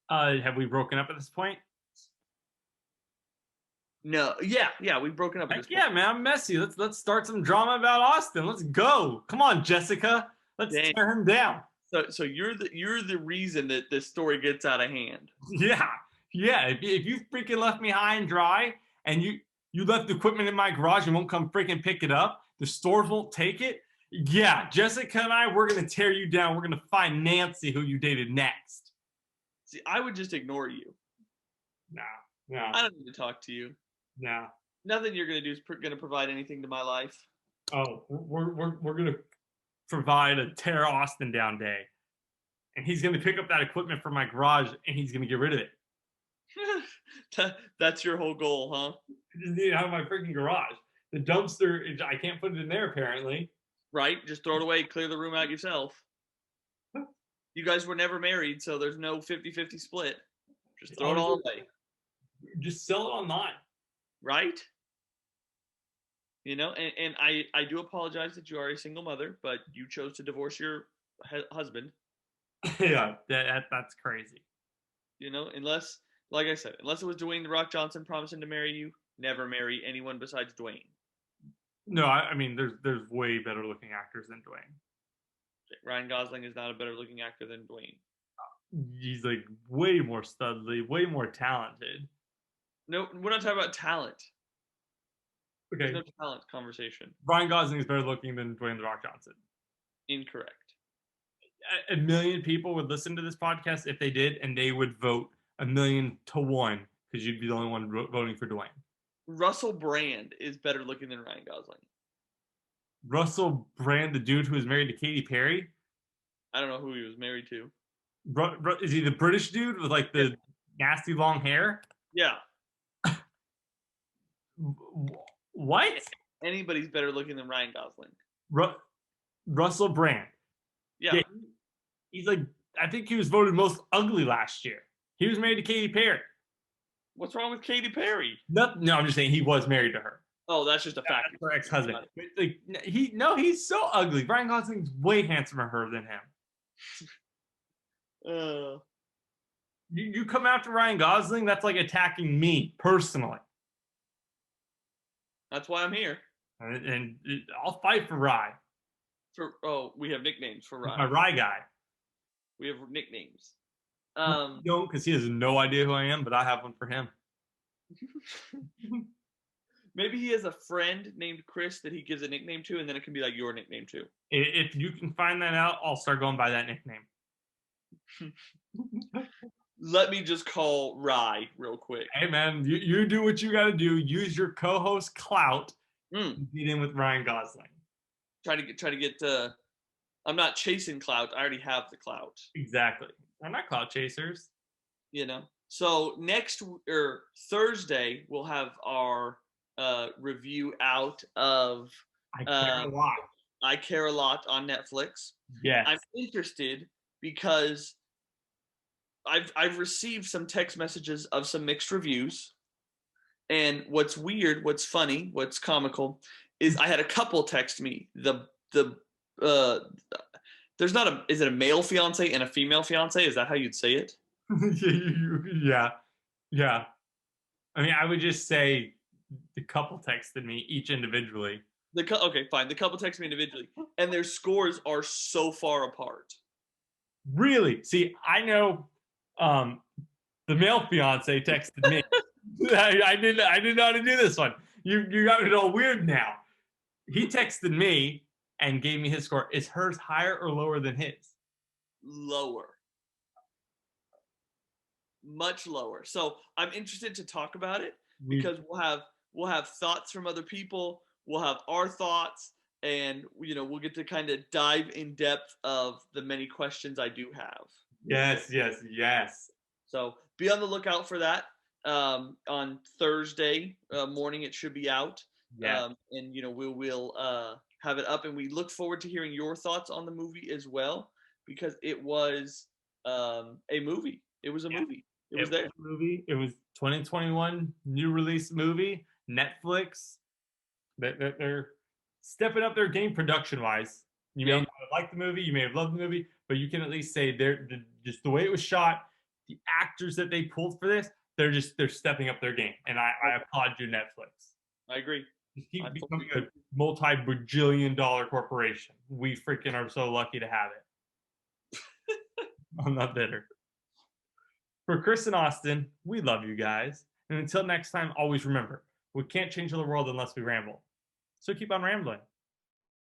[SPEAKER 2] Have we broken up at this point?
[SPEAKER 3] No, yeah, we've broken up.
[SPEAKER 2] Yeah, man, I'm messy. Let's start some drama about Austin. Let's go. Come on, Jessica. Let's tear him down.
[SPEAKER 3] So you're the reason that this story gets out of hand.
[SPEAKER 2] Yeah. If you freaking left me high and dry, and you left the equipment in my garage and won't come freaking pick it up, the stores won't take it. Yeah, Jessica and I, we're gonna tear you down. We're gonna find Nancy, who you dated next.
[SPEAKER 3] See, I would just ignore you.
[SPEAKER 2] No.
[SPEAKER 3] I don't need to talk to you.
[SPEAKER 2] No.
[SPEAKER 3] Nothing you're going to do is going to provide anything to my life.
[SPEAKER 2] Oh, we're going to provide a tear Austin down day. And he's going to pick up that equipment from my garage and he's going to get rid of it.
[SPEAKER 3] That's your whole goal, huh?
[SPEAKER 2] I just need it out of my freaking garage. The dumpster, I can't put it in there apparently.
[SPEAKER 3] Right? Just throw it away, clear the room out yourself. You guys were never married, so there's no 50-50 split. Just throw it all away.
[SPEAKER 2] Just sell it online.
[SPEAKER 3] Right? You know, and I do apologize that you are a single mother, but you chose to divorce your husband.
[SPEAKER 2] Yeah, that's crazy.
[SPEAKER 3] You know, unless, like I said, unless it was Dwayne The Rock Johnson promising to marry you, never marry anyone besides Dwayne.
[SPEAKER 2] No, I mean, there's way better looking actors than Dwayne.
[SPEAKER 3] Ryan Gosling is not a better looking actor than Dwayne.
[SPEAKER 2] He's like way more studly, way more talented.
[SPEAKER 3] No, we're not talking about talent.
[SPEAKER 2] Okay.
[SPEAKER 3] There's no talent conversation.
[SPEAKER 2] Ryan Gosling is better looking than Dwayne The Rock Johnson.
[SPEAKER 3] Incorrect.
[SPEAKER 2] A million people would listen to this podcast if they did, and they would vote 1,000,000 to 1 because you'd be the only one voting for Dwayne.
[SPEAKER 3] Russell Brand is better looking than Ryan Gosling.
[SPEAKER 2] Russell Brand, the dude who was married to Katy Perry?
[SPEAKER 3] I don't know who he was married to.
[SPEAKER 2] Is he the British dude with like the nasty long hair?
[SPEAKER 3] Yeah.
[SPEAKER 2] What?
[SPEAKER 3] anybody's better looking than Ryan Gosling.
[SPEAKER 2] Russell Brand.
[SPEAKER 3] Yeah.
[SPEAKER 2] He's like, I think he was voted most ugly last year. He was married to Katy Perry.
[SPEAKER 3] What's wrong with Katy Perry?
[SPEAKER 2] No, I'm just saying he was married to her.
[SPEAKER 3] Oh, that's just a fact.
[SPEAKER 2] That's her ex-husband. Like, he's so ugly. Ryan Gosling's way handsomer than him. You come after Ryan Gosling, that's like attacking me personally.
[SPEAKER 3] That's why I'm here.
[SPEAKER 2] And I'll fight for Rye.
[SPEAKER 3] We have nicknames for Rye.
[SPEAKER 2] My Rye guy.
[SPEAKER 3] We have nicknames.
[SPEAKER 2] No, because he has no idea who I am, but I have one for him.
[SPEAKER 3] Maybe he has a friend named Chris that he gives a nickname to, and then it can be like your nickname too.
[SPEAKER 2] If you can find that out, I'll start going by that nickname.
[SPEAKER 3] Let me just call Rye real quick.
[SPEAKER 2] Hey man, you do what you got to do. Use your co-host clout to beat in with Ryan Gosling.
[SPEAKER 3] Try to get. I'm not chasing clout. I already have the clout.
[SPEAKER 2] Exactly. I'm not clout chasers.
[SPEAKER 3] So Thursday we'll have our review out of
[SPEAKER 2] I Care a Lot.
[SPEAKER 3] I Care a Lot on Netflix.
[SPEAKER 2] Yes.
[SPEAKER 3] I'm interested because I've received some text messages of some mixed reviews. And what's weird, what's funny, what's comical is I had a couple text me there's not a, is it a male fiance and a female fiance? Is that how you'd say it?
[SPEAKER 2] Yeah. I mean, I would just say the couple texted me each individually.
[SPEAKER 3] Okay, fine. The couple texted me individually, and their scores are so far apart.
[SPEAKER 2] Really? See, I know the male fiance texted me. I didn't know how to do this one. You got it all weird now. He texted me and gave me his score. Is hers higher or lower than his?
[SPEAKER 3] Lower. Much lower. So I'm interested to talk about it because we'll have thoughts from other people. We'll have our thoughts, and we'll get to kind of dive in depth of the many questions I do have.
[SPEAKER 2] Yes.
[SPEAKER 3] So be on the lookout for that. On Thursday morning, it should be out.
[SPEAKER 2] Yeah.
[SPEAKER 3] And we'll have it up, and we look forward to hearing your thoughts on the movie as well, because it was a movie. It was a movie. It was a
[SPEAKER 2] movie. It was 2021 new release movie. Netflix. They're stepping up their game production wise. You may not have liked the movie, you may have loved the movie, but you can at least say just the way it was shot, the actors that they pulled for this, they're stepping up their game, and I applaud you, Netflix.
[SPEAKER 3] I agree.
[SPEAKER 2] Just keep becoming a multi-bajillion-dollar corporation. We freaking are so lucky to have it. I'm not bitter. For Chris and Austin, we love you guys. And until next time, always remember, we can't change the world unless we ramble. So keep on rambling.